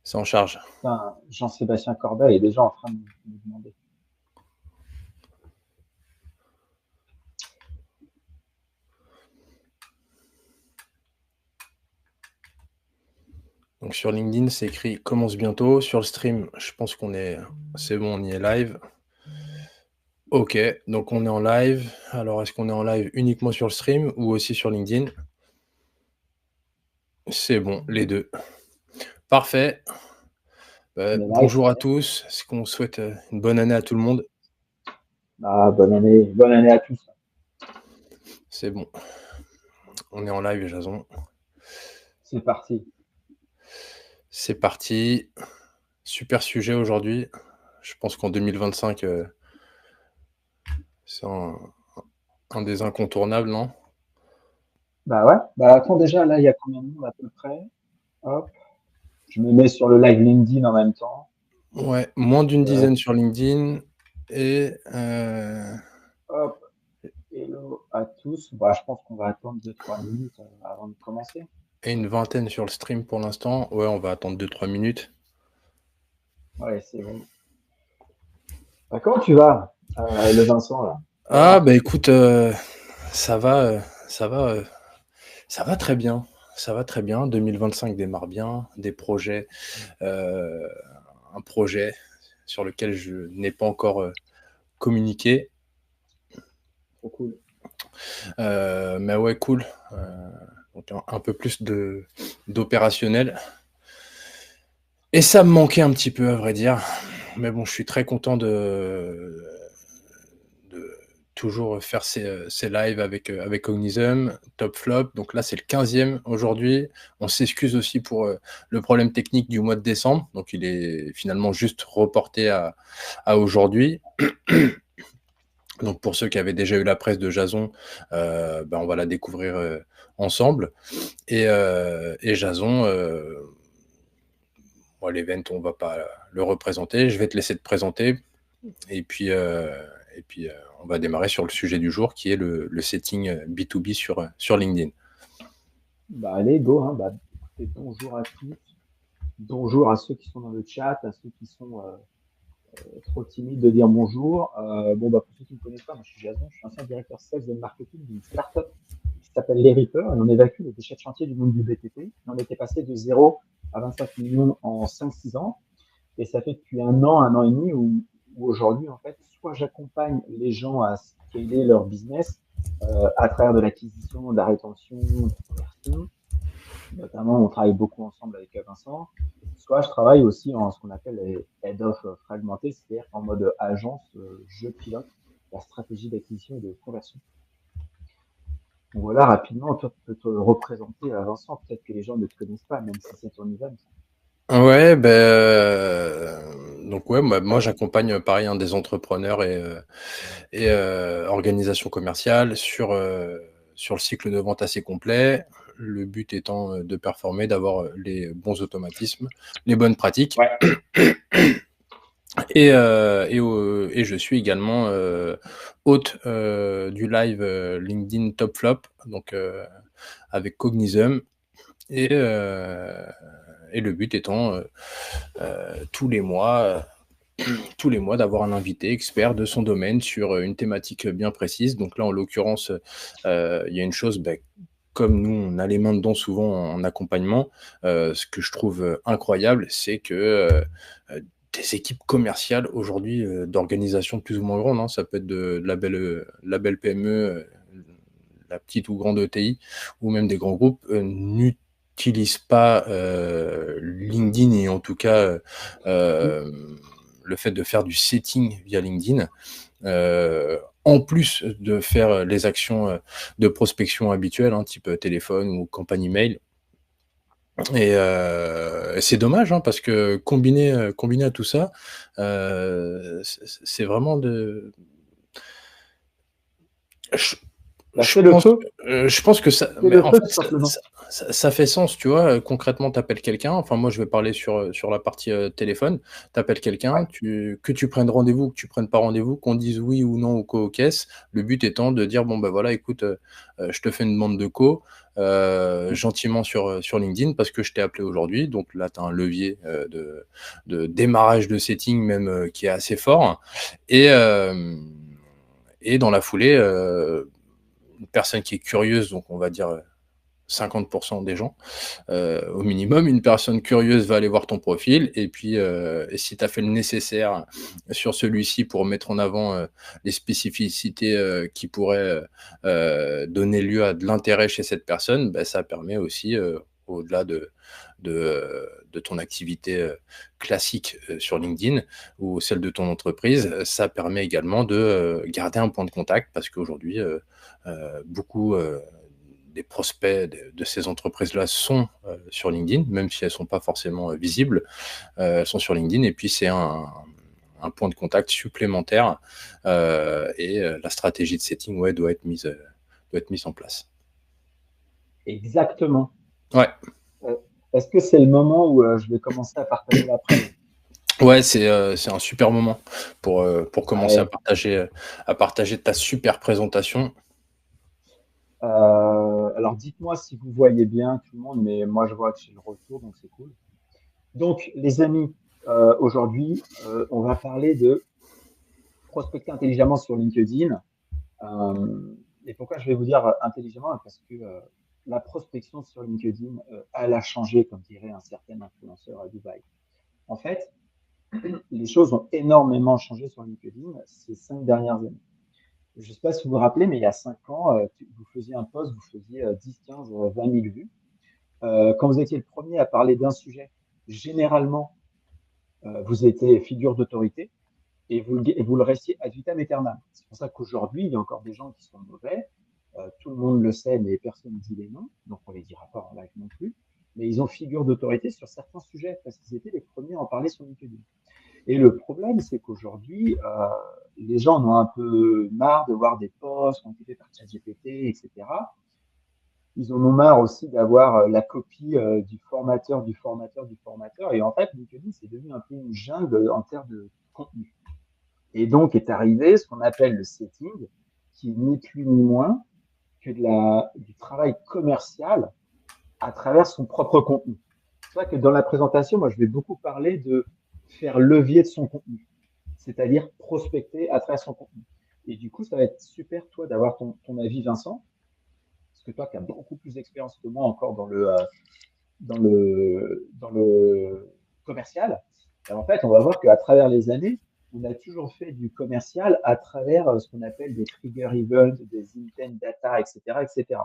C'est en charge. Putain, Jean-Sébastien Corbeil est déjà en train de me demander. Donc sur LinkedIn, c'est écrit commence bientôt. Sur le stream, je pense c'est bon, on y est live. Ok, donc on est en live. Alors est-ce qu'on est en live uniquement sur le stream ou aussi sur LinkedIn? C'est bon, les deux. Parfait. On est live, Bonjour ça à y est. tous. Est-ce qu'on souhaite une bonne année à tout le monde? Ah, bonne année à tous. C'est bon. On est en live, Jason. C'est parti. C'est parti. Super sujet aujourd'hui. Je pense qu'en 2025, c'est un des incontournables, non? Bah ouais. Bah attends, déjà, là, il y a combien de monde à peu près? Hop. Je me mets sur le live LinkedIn en même temps. Ouais, moins d'une Euh, dizaine sur LinkedIn et, hop. Hello à tous. Bah, je pense qu'on va attendre 2-3 minutes avant de commencer. et une vingtaine sur le stream pour l'instant. Ouais, on va attendre 2-3 minutes. Ouais, c'est bon. Bah, comment tu vas, le Vincent, là? Ça Ah, va? bah écoute, ça va, ça va, ça va très bien. Ça va très bien. 2025 démarre bien. Des projets, euh, un projet sur lequel je n'ai pas encore communiqué. Trop cool. Mais ouais, cool. Donc un peu plus d'opérationnel. Et ça me manquait un petit peu, à vrai dire. Mais bon, je suis très content de toujours faire ces lives avec Cognizum, Top Flop. Donc là, c'est le 15e aujourd'hui. On s'excuse aussi pour le problème technique du mois de décembre. Donc il est finalement juste reporté à aujourd'hui. Donc pour ceux qui avaient déjà eu la presse de Jason, on va la découvrir ensemble. Et Jason, l'event, on va pas le représenter. Je vais te laisser te présenter. Et puis, on va démarrer sur le sujet du jour qui est le setting B2B sur LinkedIn. Bah, allez, go, hein. Bah, écoutez, bonjour à tous. Bonjour à ceux qui sont dans le chat, à ceux qui sont trop timides de dire bonjour. Bon, bah, pour ceux qui ne me connaissent pas, moi, je suis Jason, je suis ancien directeur sales et marketing d'une startup qui s'appelle Les Reapers et on évacue les déchets de chantier du monde du BTP. On était passé de 0 à 25 millions en 5-6 ans. Et ça fait depuis un an et demi où aujourd'hui, en fait, soit j'accompagne les gens à scaler leur business à travers de l'acquisition, de la rétention, de la conversion. Notamment, on travaille beaucoup ensemble avec Vincent. Soit je travaille aussi en ce qu'on appelle les head of fragmentés, c'est-à-dire en mode agence, je pilote la stratégie d'acquisition et de conversion. Donc voilà, rapidement, toi, tu peux te représenter à Vincent. Peut-être que les gens ne te connaissent pas, même si c'est ton event. Ouais, donc ouais, moi j'accompagne pareil des entrepreneurs et organisations commerciales sur le cycle de vente assez complet. Le but étant de performer, d'avoir les bons automatismes, les bonnes pratiques. Ouais. Et je suis également hôte du live LinkedIn Top Flop, donc avec Cognizum. Et le but étant tous les mois d'avoir un invité expert de son domaine sur une thématique bien précise. Donc là, en l'occurrence, il y a une chose, comme nous, on a les mains dedans souvent en accompagnement, ce que je trouve incroyable, c'est que des équipes commerciales aujourd'hui d'organisations plus ou moins grandes, hein, ça peut être de la belle PME, la petite ou grande ETI, ou même des grands groupes, n'utilisent pas LinkedIn et en tout cas le fait de faire du setting via LinkedIn, en plus de faire les actions de prospection habituelles, hein, type téléphone ou campagne email. Et c'est dommage, hein, parce que combiné à tout ça, c'est vraiment de... Je, Bah, Je fais le pense, feu, je pense que ça, fais mais le en feu fait, tout simplement. ça fait sens, tu vois. Concrètement, tu appelles quelqu'un. Enfin, moi, je vais parler sur la partie téléphone. Tu appelles quelqu'un, Ouais. que tu prennes rendez-vous, que tu prennes pas rendez-vous, qu'on dise oui ou non au co-caisse. Le but étant de dire bon, ben voilà, écoute, je te fais une demande de co gentiment sur LinkedIn parce que je t'ai appelé aujourd'hui. Donc là, tu as un levier de démarrage de setting même qui est assez fort. Et, euh, et dans la foulée, une personne qui est curieuse, donc on va dire 50% des gens, au minimum, une personne curieuse va aller voir ton profil, et puis et si tu as fait le nécessaire sur celui-ci pour mettre en avant les spécificités qui pourraient donner lieu à de l'intérêt chez cette personne, bah, ça permet aussi, au-delà de ton activité classique sur LinkedIn ou celle de ton entreprise, ça permet également de garder un point de contact parce qu'aujourd'hui, beaucoup des prospects de ces entreprises-là sont sur LinkedIn, même si elles ne sont pas forcément visibles, elles sont sur LinkedIn, et puis c'est un point de contact supplémentaire, et la stratégie de setting, ouais, doit être mise en place. Exactement. Ouais, Euh, Est-ce que c'est le moment où je vais commencer à partager la presse? ouais, c'est un super moment pour commencer Allez. à partager ta super présentation. Alors dites-moi si vous voyez bien tout le monde, mais moi je vois que j'ai le retour, donc c'est cool. Donc les amis, aujourd'hui, on va parler de prospecter intelligemment sur LinkedIn. Et pourquoi je vais vous dire intelligemment? Parce que la prospection sur LinkedIn, elle a changé, comme dirait un certain influenceur à Dubaï. En fait, les choses ont énormément changé sur LinkedIn ces 5 dernières années. Je ne sais pas si vous vous rappelez, mais il y a 5 ans, vous faisiez un post, vous faisiez 10, 15, 20 000 vues. Quand vous étiez le premier à parler d'un sujet, généralement, vous étiez figure d'autorité et vous le restiez ad vitam aeternam. C'est pour ça qu'aujourd'hui, il y a encore des gens qui sont mauvais. Tout le monde le sait, mais personne ne dit les noms, donc on les dira pas en live non plus. Mais ils ont figure d'autorité sur certains sujets parce qu'ils étaient les premiers à en parler sur LinkedIn. Et le problème, c'est qu'aujourd'hui, les gens en ont un peu marre de voir des posts qui ont été faits par ChatGPT, etc. Ils en ont marre aussi d'avoir la copie du formateur, du formateur, du formateur. Et en fait, LinkedIn, c'est devenu un peu une jungle en termes de contenu. Et donc est arrivé ce qu'on appelle le setting, qui n'est plus ni moins que du travail commercial à travers son propre contenu. C'est vrai que dans la présentation, moi, je vais beaucoup parler de faire levier de son contenu, c'est-à-dire prospecter à travers son contenu. Et du coup, ça va être super, toi, d'avoir ton avis, Vincent, parce que toi, qui as beaucoup plus d'expérience que moi encore dans le commercial. Et en fait, on va voir qu'à travers les années, on a toujours fait du commercial à travers ce qu'on appelle des trigger events, des intent data, etc., etc.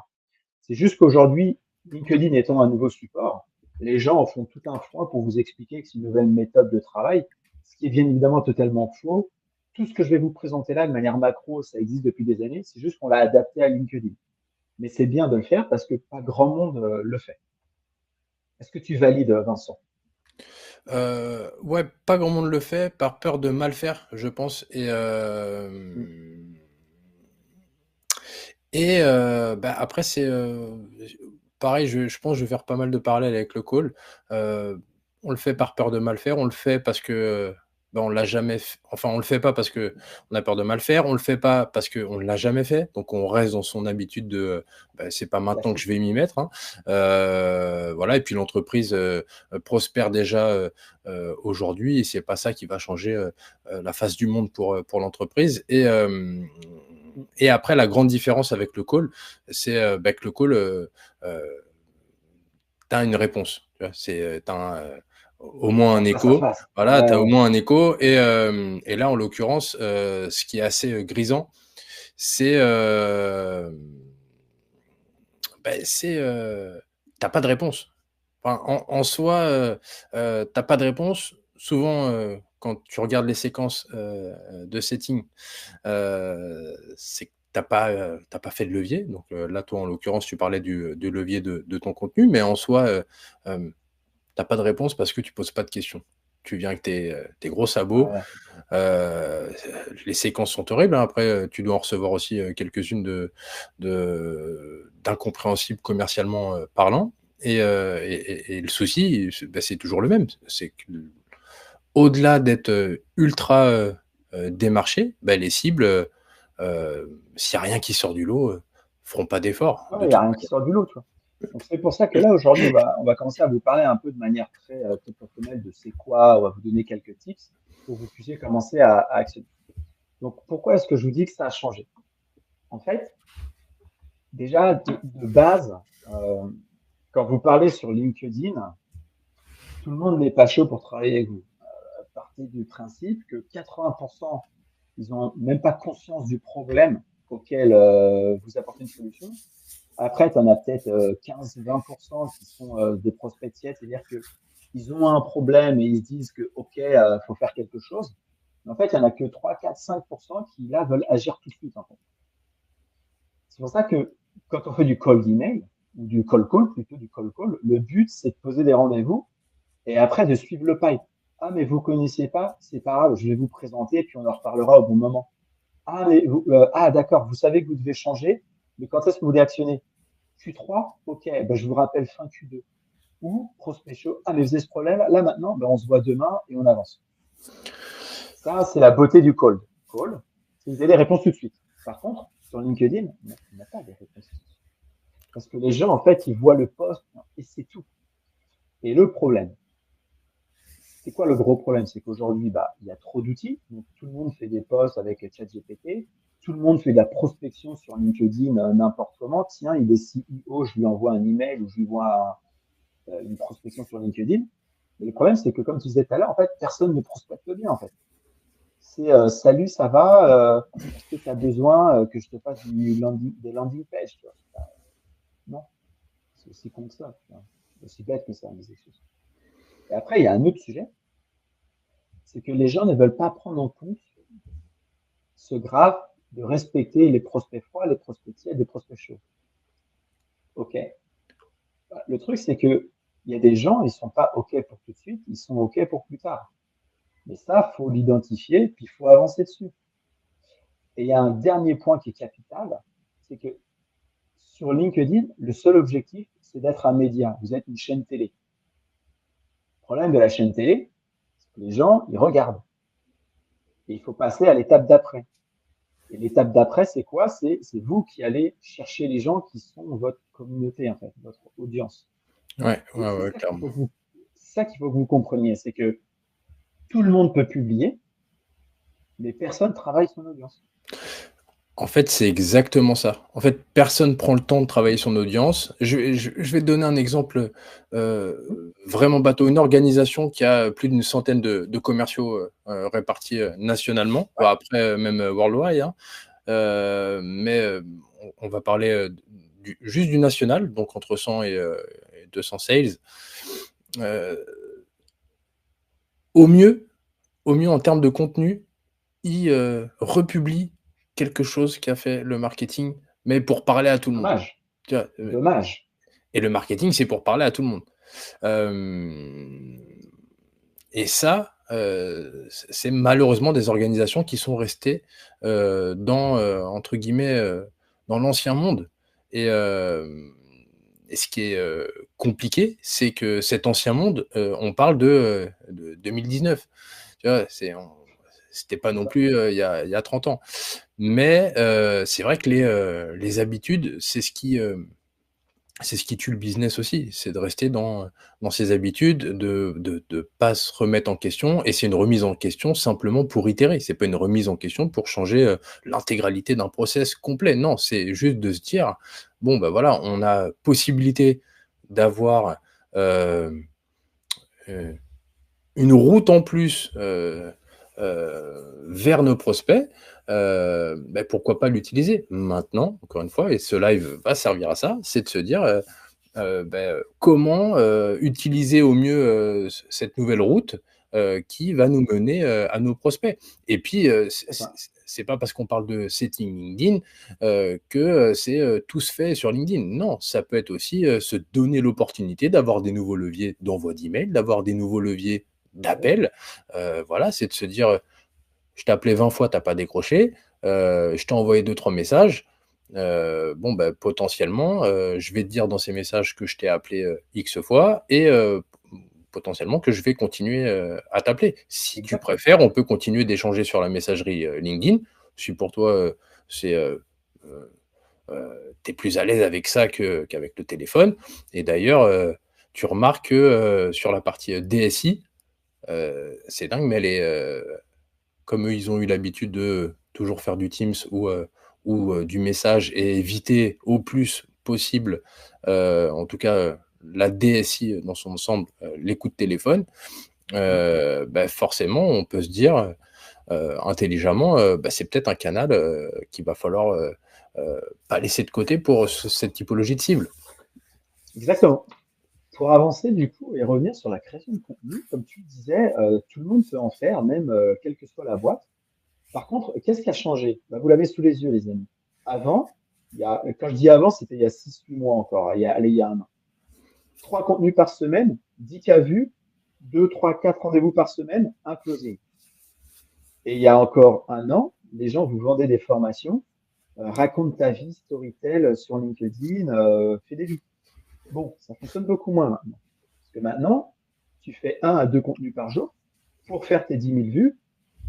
C'est juste qu'aujourd'hui, LinkedIn étant un nouveau support, les gens en font tout un foin pour vous expliquer que c'est une nouvelle méthode de travail, ce qui est bien évidemment totalement faux. Tout ce que je vais vous présenter là de manière macro, ça existe depuis des années, c'est juste qu'on l'a adapté à LinkedIn. Mais c'est bien de le faire parce que pas grand monde le fait. Est-ce que tu valides, Vincent? Ouais, pas grand monde le fait par peur de mal faire, je pense. Mm. Bah, après, c'est pareil, je pense que je vais faire pas mal de parallèles avec le call. Euh, on le fait par peur de mal faire, on le fait parce que bah, on l'a jamais enfin, on le fait pas parce que on a peur de mal faire, on le fait pas parce qu'on ne l'a jamais fait, donc on reste dans son habitude de bah, c'est pas maintenant que je Classique. vais m'y mettre, hein. Voilà, et puis l'entreprise prospère déjà aujourd'hui, et c'est pas ça qui va changer la face du monde pour l'entreprise. Et après, la grande différence avec le call, c'est bah, que le call, tu as une réponse. Tu as au moins un En face à écho. face. Voilà, tu as au Ouais. moins un écho. Et là, en l'occurrence, ce qui est assez grisant, c'est bah, t'as pas de réponse. Enfin, en soi, t'as pas de réponse. Souvent, quand tu regardes les séquences de setting, c'est que t'as pas fait de levier. Donc là, toi, en l'occurrence, tu parlais du levier de ton contenu, mais en soi, t'as pas de réponse parce que tu poses pas de questions. tu viens avec tes gros sabots. Ouais. Les séquences sont horribles, hein. Après, tu dois en recevoir aussi quelques-unes d'incompréhensibles commercialement parlant. Et le souci, c'est toujours le même. C'est que au-delà d'être ultra démarché, les cibles, s'il n'y a rien qui sort du lot, feront pas d'efforts Ouais, de il n'y a toute rien qui manière. sort du lot, tu vois. Donc c'est pour ça que là, aujourd'hui, on va commencer à vous parler un peu de manière très personnelle de c'est quoi, on va vous donner quelques tips pour que vous puissiez commencer à actionner. Donc pourquoi est-ce que je vous dis que ça a changé? En fait, déjà, de base, euh, quand vous parlez sur LinkedIn, tout le monde n'est pas chaud pour travailler avec vous. Partez du principe que 80%, ils n'ont même pas conscience du problème auquel vous apportez une solution. Après, tu en as peut-être 15-20% qui sont des prospects tièdes, c'est-à-dire qu'ils ont un problème et ils se disent que, OK, faut faire quelque chose. Mais en fait, il n'y en a que 3, 4, 5% qui, là, veulent agir tout de suite, en fait. C'est pour ça que quand on fait du cold email, ou du cold call, plutôt du cold call, le but, c'est de poser des rendez-vous et après de suivre le pipe. Ah, mais vous connaissez pas, c'est pas grave, je vais vous présenter et puis on en reparlera au bon moment. Ah, mais d'accord, vous savez que vous devez changer, mais quand est-ce que vous voulez actionner? Q3, ok, ben, je vous rappelle fin Q2. Ou prospect chaud, ah, mais vous avez ce problème, là maintenant, ben, on se voit demain et on avance. Ça, c'est la beauté du call. Call, c'est que vous avez les réponses tout de suite. Par contre, sur LinkedIn, on n'a pas des réponses tout de suite. Parce que les gens, en fait, ils voient le post et c'est tout. Et le problème, c'est quoi le gros problème? C'est qu'aujourd'hui, il y a trop d'outils. Donc, tout le monde fait des posts avec ChatGPT. Tout le monde fait de la prospection sur LinkedIn n'importe comment. Tiens, il est CEO, je lui envoie un email ou je lui envoie une prospection sur LinkedIn. Mais le problème, c'est que comme tu disais tout à l'heure, en fait, personne ne prospecte bien, en fait. C'est salut, ça va, est-ce que tu as besoin que je te fasse des landing pages, tu vois? Non, c'est aussi con que ça, tu vois. C'est aussi bête que ça, les excuses. Et après, il y a un autre sujet, c'est que les gens ne veulent pas prendre en compte ce grave de respecter les prospects froids, les prospects tièdes, les prospects chauds. OK. Le truc, c'est que il y a des gens, ils sont pas OK pour tout de suite, ils sont OK pour plus tard. Mais ça, faut l'identifier, puis il faut avancer dessus. Et il y a un dernier point qui est capital, c'est que sur LinkedIn, le seul objectif, c'est d'être un média. Vous êtes une chaîne télé. Le problème de la chaîne télé, c'est que les gens, ils regardent. Et il faut passer à l'étape d'après. Et l'étape d'après, c'est quoi? C'est vous qui allez chercher les gens qui sont votre communauté, en fait, votre audience. Ouais, Et ouais, ouais, clairement. c'est ça qu'il faut que vous compreniez, c'est que tout le monde peut publier, mais personne travaille son audience. En fait, c'est exactement ça. En fait, personne prend le temps de travailler son audience. Je vais te donner un exemple vraiment bateau. Une organisation qui a plus d'une centaine de commerciaux répartis nationalement, Ouais. après même worldwide, hein. Mais on va parler juste du national, donc entre 100 et 200 sales. Euh, au mieux, en termes de contenu, ils republient quelque chose qu'a fait le marketing, mais pour parler à tout le monde. Dommage. Tu vois, Dommage. et le marketing, c'est pour parler à tout le monde. Euh, et ça, c'est malheureusement des organisations qui sont restées dans, entre guillemets, dans l'ancien monde. Et, et ce qui est compliqué, c'est que cet ancien monde, on parle de 2019. Tu vois, c'était pas non plus il y a 30 ans. Mais c'est vrai que les habitudes, c'est ce qui tue le business aussi, c'est de rester dans ses habitudes, de pas se remettre en question. Et c'est une remise en question simplement pour itérer. C'est pas une remise en question pour changer l'intégralité d'un process complet. Non, c'est juste de se dire bon bah voilà, on a possibilité d'avoir euh, euh, une route en plus vers nos prospects, ben pourquoi pas l'utiliser maintenant, encore une fois, et ce live va servir à ça, c'est de se dire comment utiliser au mieux cette nouvelle route qui va nous mener à nos prospects. Et puis, C'est ça. c'est pas parce qu'on parle de setting LinkedIn que c'est tout se fait sur LinkedIn. Non, ça peut être aussi se donner l'opportunité d'avoir des nouveaux leviers d'envoi d'email, d'avoir des nouveaux leviers d'appels, voilà, c'est de se dire, je t'ai appelé 20 fois, tu as pas décroché, je t'ai envoyé 2-3 messages, bon, bah, potentiellement, je vais te dire dans ces messages que je t'ai appelé, X fois et potentiellement que je vais continuer, à t'appeler. Si tu Exactement. préfères, on peut continuer d'échanger sur la messagerie, LinkedIn. Si pour toi, c'est, tu es plus à l'aise avec ça qu'avec le téléphone et d'ailleurs, tu remarques que, sur la partie, DSI, c'est dingue, mais elle est, comme eux, ils ont eu l'habitude de toujours faire du Teams ou du message et éviter au plus possible, en tout cas, la DSI dans son ensemble, les coups de téléphone, Mhm. bah, forcément, on peut se dire, intelligemment, bah, c'est peut-être un canal, qu'il va falloir, pas laisser de côté pour cette typologie de cible. Exactement. Pour avancer du coup et revenir sur la création de contenu, comme tu disais, tout le monde peut en faire, même quelle que soit la boîte. Par contre, qu'est-ce qui a changé? Bah, vous l'avez sous les yeux, les amis. Avant, quand je dis avant, c'était il y a 6 8 mois encore, allez, il y a un an. 3 contenus par semaine, 10 cas vus, 2 3 4 rendez-vous par semaine, un closing. Et il y a encore un an, les gens vous vendaient des formations, raconte ta vie, Storytel sur LinkedIn, fais des vues. Bon, ça fonctionne beaucoup moins maintenant. Parce que maintenant, tu fais 1 à 2 contenus par jour pour faire tes 10 000 vues,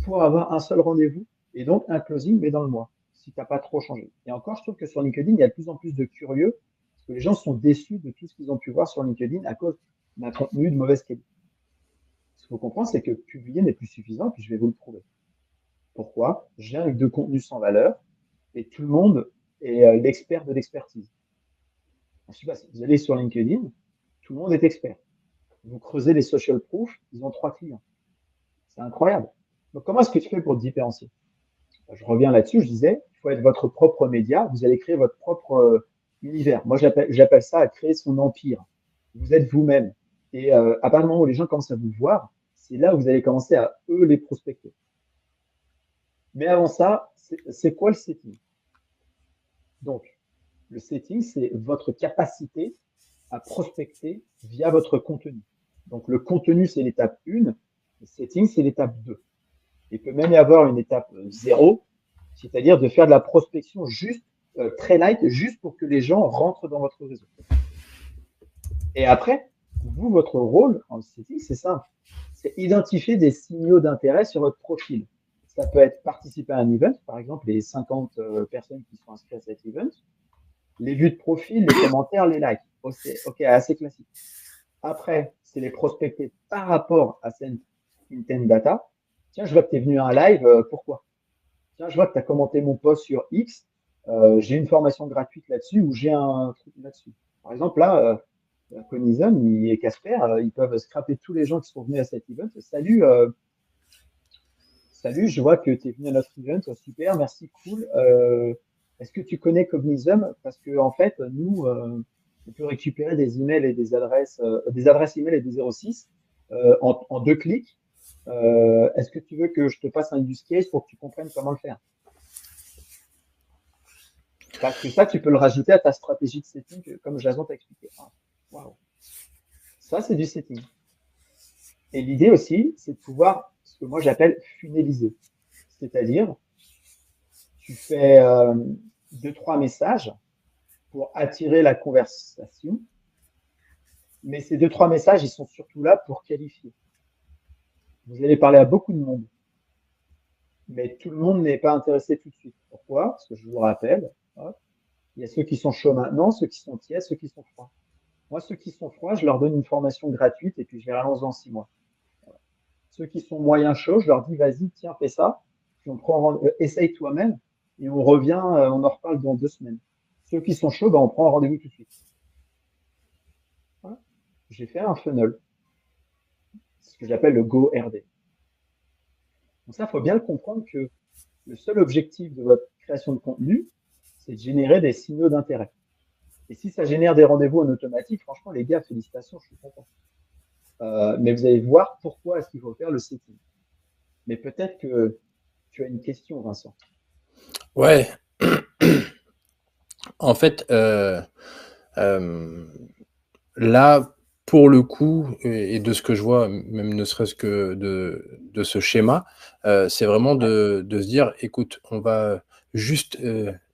pour avoir un seul rendez-vous et donc un closing, mais dans le mois, si tu n'as pas trop changé. Et encore, je trouve que sur LinkedIn, il y a de plus en plus de curieux, parce que les gens sont déçus de tout ce qu'ils ont pu voir sur LinkedIn à cause d'un contenu de mauvaise qualité. Ce qu'il faut comprendre, c'est que publier n'est plus suffisant, puis je vais vous le prouver. Pourquoi? Je viens avec 2 contenus sans valeur, et tout le monde est l'expert de l'expertise. Je sais pas, si vous allez sur LinkedIn, tout le monde est expert. Vous creusez les social proof, ils ont 3 clients. C'est incroyable. Donc, comment est-ce que tu fais pour te différencier? Je reviens là-dessus, je disais, il faut être votre propre média, vous allez créer votre propre univers. Moi, j'appelle ça à créer son empire. Vous êtes vous-même. Et à partir du moment où les gens commencent à vous voir, c'est là où vous allez commencer à eux les prospecter. Mais avant ça, c'est quoi le setting? Donc, le setting, c'est votre capacité à prospecter via votre contenu. Donc, le contenu, c'est l'étape 1, le setting, c'est l'étape 2. Il peut même y avoir une étape 0, c'est-à-dire de faire de la prospection juste très light, juste pour que les gens rentrent dans votre réseau. Et après, vous, votre rôle en setting, c'est simple. C'est identifier des signaux d'intérêt sur votre profil. Ça peut être participer à un event, par exemple, les 50 personnes qui sont inscrites à cet event, les vues de profil, les commentaires, les likes. Ok, assez classique. Après, c'est les prospecter par rapport à cette intent data. Tiens, je vois que tu es venu à un live, pourquoi? Tiens, je vois que tu as commenté mon post sur X, j'ai une formation gratuite là-dessus ou j'ai un truc là-dessus. Par exemple, là, Conism et Casper, ils peuvent scraper tous les gens qui sont venus à cet event. Salut, salut, je vois que tu es venu à notre event, super, merci, cool. Est-ce que tu connais Cognizum? Parce que en fait, nous, on peut récupérer des emails et des adresses email et des 06 en 2 clics. Est-ce que tu veux que je te passe un use case pour que tu comprennes comment le faire? Parce que ça, tu peux le rajouter à ta stratégie de setting, comme Jason t'a expliqué. Ah, wow. Ça, c'est du setting. Et l'idée aussi, c'est de pouvoir, ce que moi j'appelle funneliser. C'est-à-dire, tu fais 2 3 messages pour attirer la conversation, mais ces 2 3 messages, ils sont surtout là pour qualifier. Vous allez parler à beaucoup de monde, mais tout le monde n'est pas intéressé tout de suite. Pourquoi? Parce que je vous rappelle, hop, il y a ceux qui sont chauds maintenant, ceux qui sont tièdes, ceux qui sont froids. Moi, ceux qui sont froids, je leur donne une formation gratuite et puis je les relance dans 6 mois. Ceux qui sont moyens chauds, je leur dis, vas-y, tiens, fais ça, puis essaye toi-même et on revient, on en reparle dans 2 semaines. Ceux qui sont chauds, ben, on prend un rendez-vous tout de suite. Voilà. J'ai fait un funnel, ce que j'appelle le Go RD. Donc ça, il faut bien le comprendre que le seul objectif de votre création de contenu, c'est de générer des signaux d'intérêt. Et si ça génère des rendez-vous en automatique, franchement, les gars, félicitations, je suis content. Mais vous allez voir pourquoi est-ce qu'il faut faire le setting. Mais peut-être que tu as une question, Vincent. Ouais, en fait, là, pour le coup, et de ce que je vois, même ne serait-ce que de ce schéma, c'est vraiment Ouais, de se dire: «Écoute, on va juste,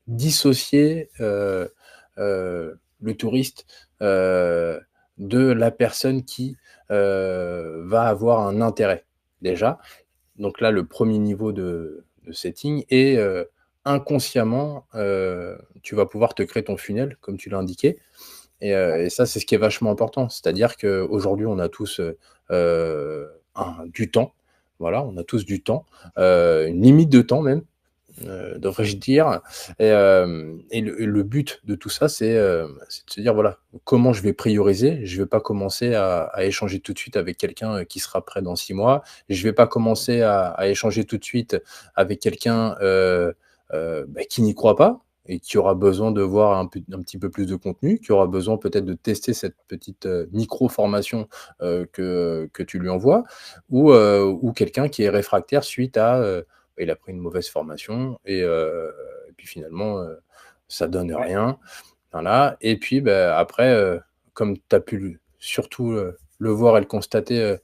dissocier, le touriste, heu, de la personne qui, va avoir un intérêt». Déjà, donc là, le premier niveau de setting et inconsciemment, tu vas pouvoir te créer ton funnel comme tu l'as indiqué ouais, et ça, c'est ce qui est vachement important. C'est-à-dire qu'aujourd'hui, on a tous, du temps. Voilà, on a tous du temps, une limite de temps même, devrais-je dire et le but de tout ça, c'est de se dire: «Voilà, comment je vais prioriser?» Je vais pas commencer à échanger tout de suite avec quelqu'un, qui sera prêt dans 6 mois. Je vais pas commencer à échanger tout de suite avec quelqu'un, bah, qui n'y croit pas et qui aura besoin de voir un petit peu plus de contenu, qui aura besoin peut-être de tester cette petite, micro formation, que tu lui envoies ou quelqu'un qui est réfractaire suite à, il a pris une mauvaise formation et puis finalement, ça donne ouais. rien. Voilà et puis, bah, après, comme tu as pu surtout, le voir et le constater,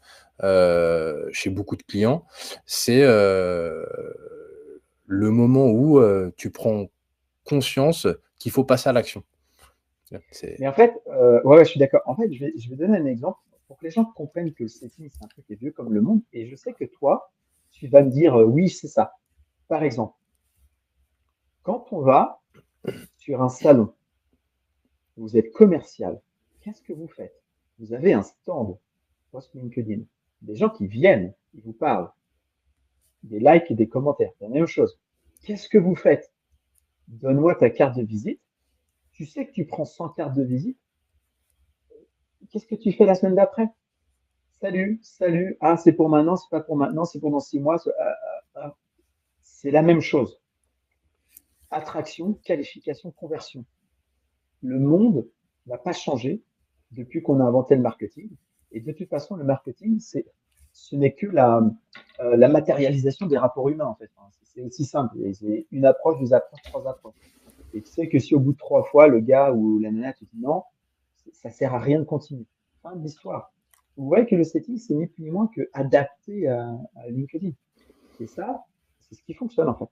chez beaucoup de clients, c'est, le moment où, tu prends conscience qu'il faut passer à l'action. C'est Mais en fait, ouais, ouais, je suis d'accord. En fait, je vais donner un exemple pour que les gens comprennent que le setting, c'est un truc qui est vieux comme le monde. Et je sais que toi, tu vas me dire, oui, c'est ça. Par exemple, quand on va sur un salon, vous êtes commercial, qu'est-ce que vous faites? Vous avez un stand post LinkedIn, des gens qui viennent, ils vous parlent, des likes et des commentaires, c'est la même chose. Qu'est-ce que vous faites? Donne-moi ta carte de visite. Tu sais que tu prends 100 cartes de visite. Qu'est-ce que tu fais la semaine d'après? Salut, salut. Ah, c'est pour maintenant, c'est pas pour maintenant, c'est pour dans 6 mois. C'est la même chose. Attraction, qualification, conversion. Le monde n'a pas changé depuis qu'on a inventé le marketing. Et de toute façon, le marketing, ce n'est que la matérialisation des rapports humains, en fait. C'est aussi simple. C'est une approche, deux approches, trois approches. Et tu sais que si au bout de 3 fois, le gars ou la nana te dit non, ça sert à rien de continuer. Fin de l'histoire. Vous voyez que le setting, c'est ni plus ni moins que adapté à LinkedIn. Et ça, c'est ce qui fonctionne en fait.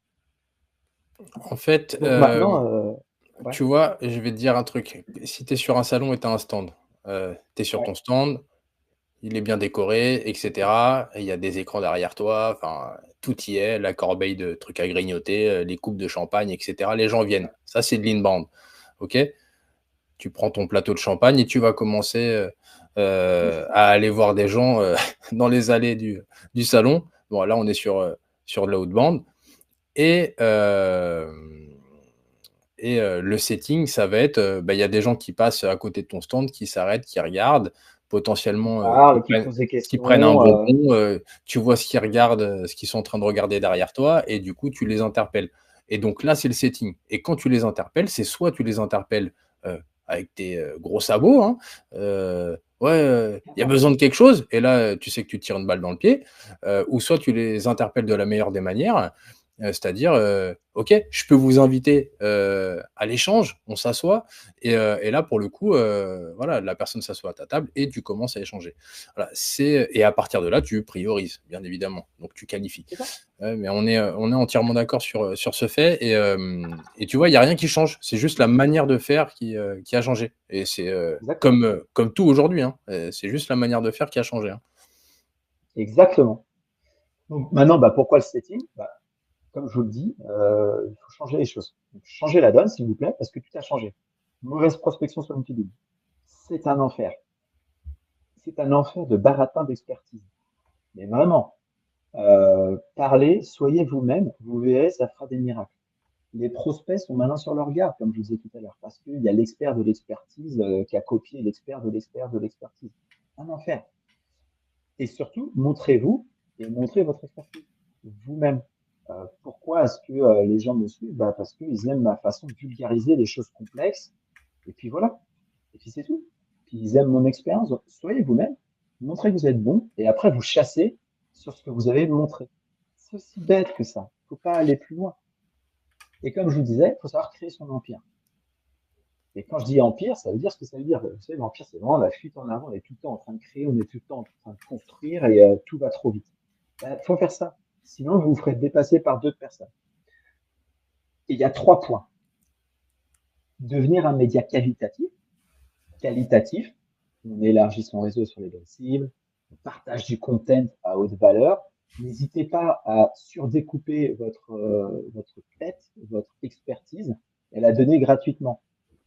en fait, Donc maintenant, ouais, tu vois, je vais te dire un truc. Si tu es sur un salon et tu as un stand, tu es sur ouais, ton stand. Il est bien décoré et cetera. Il y a des écrans derrière toi, enfin, tout y est, la corbeille de trucs à grignoter, les coupes de champagne et cetera. Les gens viennent. Ça, c'est de l'inbound. OK? Tu prends ton plateau de champagne et tu vas commencer, à aller voir des gens, dans les allées du salon. Bon, là, on est sur de la outbound et le setting, ça va être, bah, il y a des gens qui passent à côté de ton stand, qui s'arrêtent, qui regardent, qui potentiellement, parlent, qui posent des qui prennent un questions. bonbon, tu vois ce qu'ils regardent, ce qu'ils sont en train de regarder derrière toi et du coup, tu les interpelles et donc là, c'est le setting et quand tu les interpelles, c'est soit tu les interpelles, avec tes, gros sabots, hein, «Ouais, il y a besoin de quelque chose?» et là, tu sais que tu te tires une balle dans le pied, ou soit tu les interpelles de la meilleure des manières, c'est-à-dire, «OK, je peux vous inviter, à l'échange?» On s'assoit et là, pour le coup, voilà, la personne s'assoit à ta table et tu commences à échanger. Voilà, et à partir de là, tu priorises, bien évidemment, donc tu qualifies. C'est ça, Mais on est entièrement d'accord sur ce fait et tu vois, il y a rien qui change. C'est juste la manière de faire qui a changé et c'est, exactement. comme tout aujourd'hui, hein, c'est juste la manière de faire qui a changé, hein. Exactement. Donc maintenant, bah, pourquoi le setting? Bah, comme je vous le dis, il faut changer les choses. Donc, changez la donne, s'il vous plaît, parce que tout a changé. Mauvaise prospection sur LinkedIn. C'est un enfer. C'est un enfer de baratin d'expertise. Mais vraiment, parlez, soyez vous-même, vous verrez, ça fera des miracles. Les prospects sont malins sur leur garde, comme je vous disais tout à l'heure, parce qu'il y a l'expert de l'expertise qui a copié l'expert de l'expert de l'expertise. Un enfer. Et surtout, montrez-vous et montrez votre expertise vous-même. Pourquoi est-ce que les gens me suivent? Bah, parce qu'ils aiment ma façon de vulgariser les choses complexes. Et puis voilà. Et puis c'est tout. Puis ils aiment mon expérience. Donc, soyez vous-même, montrez que vous êtes bon, et après vous chassez sur ce que vous avez montré. C'est aussi bête que ça. Il ne faut pas aller plus loin. Et comme je vous disais, il faut savoir créer son empire. Et quand je dis empire, ça veut dire ce que ça veut dire. Vous savez, l'empire, c'est vraiment la fuite en avant. On est tout le temps en train de créer, on est tout le temps en train de construire et tout va trop vite. Il faut faire ça. Sinon, vous vous ferez dépasser par d'autres personnes. Et il y a 3 points. Devenir un média qualitatif, on élargit son réseau sur les bonnes cibles, on partage du content à haute valeur. N'hésitez pas à surdécouper votre tête, votre expertise et la donner gratuitement.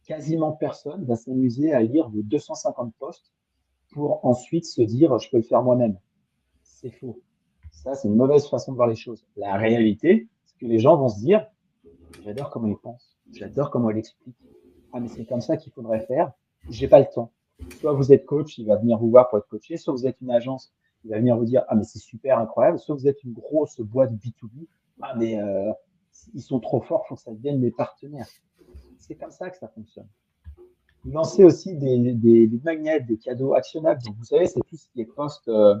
Quasiment personne va s'amuser à lire vos 250 posts pour ensuite se dire je peux le faire moi-même. C'est faux. Ça, c'est une mauvaise façon de voir les choses. La réalité, c'est que les gens vont se dire j'adore comment il pense, j'adore comment il explique. Ah, mais c'est comme ça qu'il faudrait faire. J'ai pas le temps. Soit vous êtes coach, il va venir vous voir pour être coaché, soit vous êtes une agence, il va venir vous dire ah mais c'est super incroyable, soit vous êtes une grosse boîte B2B, ah mais ils sont trop forts, faut que ça devienne mes partenaires. C'est comme ça que ça fonctionne. Vous lancez aussi des magnets, des cadeaux actionnables. Donc, vous savez, c'est tout ce qui est post euh,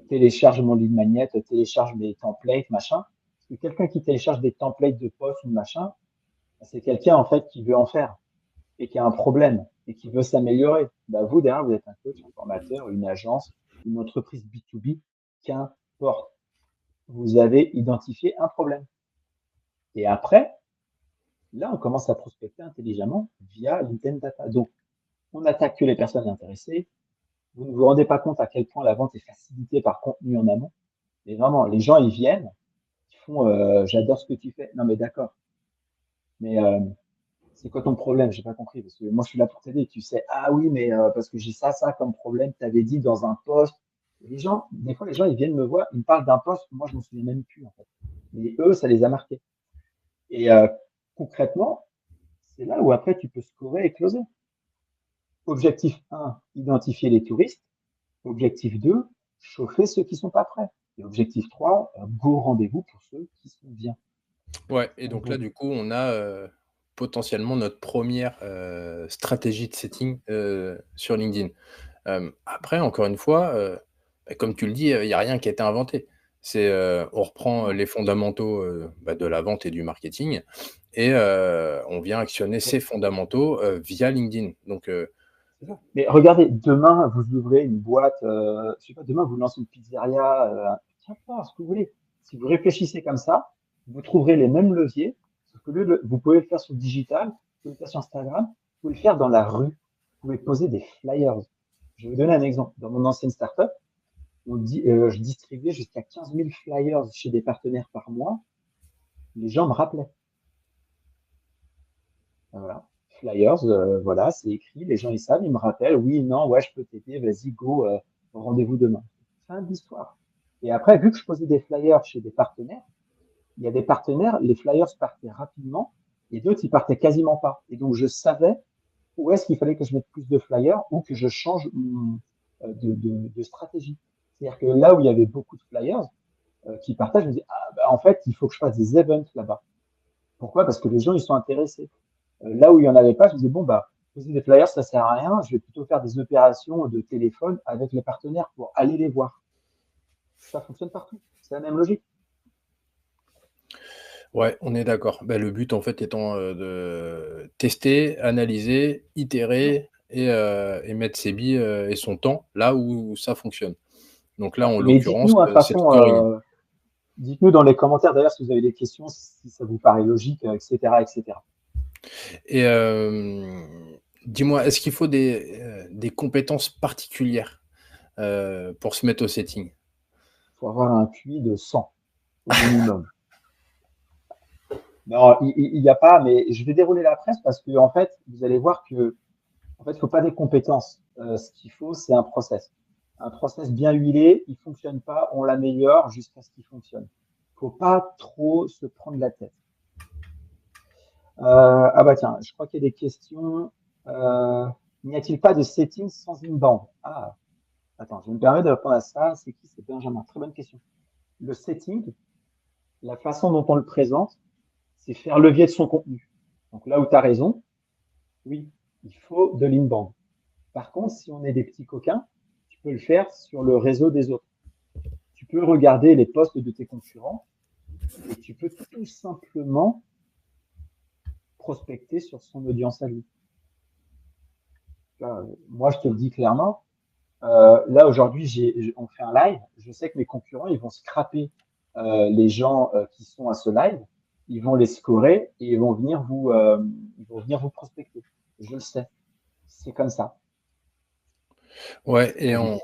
télécharge mon lead magnet, télécharge mes templates, machin. Parce que quelqu'un qui télécharge des templates de post ou de machin, c'est quelqu'un en fait qui veut en faire et qui a un problème et qui veut s'améliorer. Bah, vous, derrière, vous êtes un coach, un formateur, une agence, une entreprise B2B, qu'importe. Vous avez identifié un problème. Et après, là, on commence à prospecter intelligemment via l'intent data. Donc, on n'attaque que les personnes intéressées. Vous ne vous rendez pas compte à quel point la vente est facilitée par contenu en amont. Mais vraiment, les gens, ils viennent, ils font j'adore ce que tu fais. Non, mais d'accord. Mais c'est quoi ton problème? J'ai pas compris. Parce que moi, je suis là pour t'aider. Tu sais, ah oui, mais parce que j'ai ça comme problème. Tu avais dit dans un post. Les gens, des fois, les gens, ils viennent me voir, ils me parlent d'un post. Moi, je m'en souviens même plus, en fait. Mais eux, ça les a marqués. Et concrètement, c'est là où après, tu peux scorer et closer. Objectif 1, identifier les touristes. Objectif 2, chauffer ceux qui sont pas prêts. Et objectif 3, go rendez-vous pour ceux qui sont bien. Ouais, et donc là, du coup, on a potentiellement notre première stratégie de setting sur LinkedIn. Après, encore une fois, comme tu le dis, il n'y a rien qui a été inventé. On reprend les fondamentaux de la vente et du marketing et on vient actionner ces fondamentaux via LinkedIn. Donc, Mais regardez, demain, vous ouvrez une boîte, je sais pas, demain, vous lancez une pizzeria, pas, ce que vous voulez. Si vous réfléchissez comme ça, vous trouverez les mêmes leviers. Sauf que vous pouvez le faire sur le digital, vous pouvez le faire sur Instagram, vous pouvez le faire dans la rue. Vous pouvez poser des flyers. Je vais vous donner un exemple. Dans mon ancienne startup, je distribuais jusqu'à 15 000 flyers chez des partenaires par mois. Les gens me rappelaient. Voilà. Flyers, voilà, c'est écrit, les gens ils savent, ils me rappellent, oui, non, ouais, je peux t'aider, vas-y, go, rendez-vous demain. Fin de l'histoire. Et après, vu que je posais des flyers chez des partenaires, il y a des partenaires, les flyers partaient rapidement et d'autres, ils partaient quasiment pas. Et donc, je savais où est-ce qu'il fallait que je mette plus de flyers ou que je change de stratégie. C'est-à-dire que là où il y avait beaucoup de flyers qui partaient, je me disais, ah, bah, en fait, il faut que je fasse des events là-bas. Pourquoi? Parce que les gens, ils sont intéressés. Là où il n'y en avait pas, je me disais, bon, bah, poser des flyers, ça sert à rien. Je vais plutôt faire des opérations de téléphone avec les partenaires pour aller les voir. Ça fonctionne partout. C'est la même logique. ouais, on est d'accord. Le but, en fait, étant de tester, analyser, itérer et mettre ses billes et son temps là où ça fonctionne. Donc là, en Mais l'occurrence, dites-nous, de toute c'est le façon, scoring. dites-nous dans les commentaires d'ailleurs si vous avez des questions, si ça vous paraît logique, etc., etc. Et dis-moi, est-ce qu'il faut des compétences particulières pour se mettre au setting? Il faut avoir un QI de 100 au minimum. Non, il n'y a pas, mais je vais dérouler la presse parce que en fait, vous allez voir que en fait, il faut pas des compétences. Ce qu'il faut, c'est un process. Un process bien huilé, il fonctionne pas, on l'améliore jusqu'à ce qu'il fonctionne. Faut pas trop se prendre la tête. Ah bah tiens, je crois qu'il y a des questions. Euh, N'y a-t-il pas de setting sans inbound? Ah, attends, je me permets de répondre à ça. C'est qui? C'est Benjamin. Très bonne question. Le setting, la façon dont on le présente, c'est faire levier de son contenu. Donc là où tu as raison, oui, il faut de l'inbound. Par contre, si on est des petits coquins, tu peux le faire sur le réseau des autres. Tu peux regarder les posts de tes concurrents et tu peux tout simplement prospecter sur son audience à lui. Là, moi, je te le dis clairement. Là, aujourd'hui, on fait un live. Je sais que mes concurrents, ils vont scraper les gens qui sont à ce live. Ils vont les scorer et ils vont venir vous prospecter. Je le sais. C'est comme ça. Ouais, et on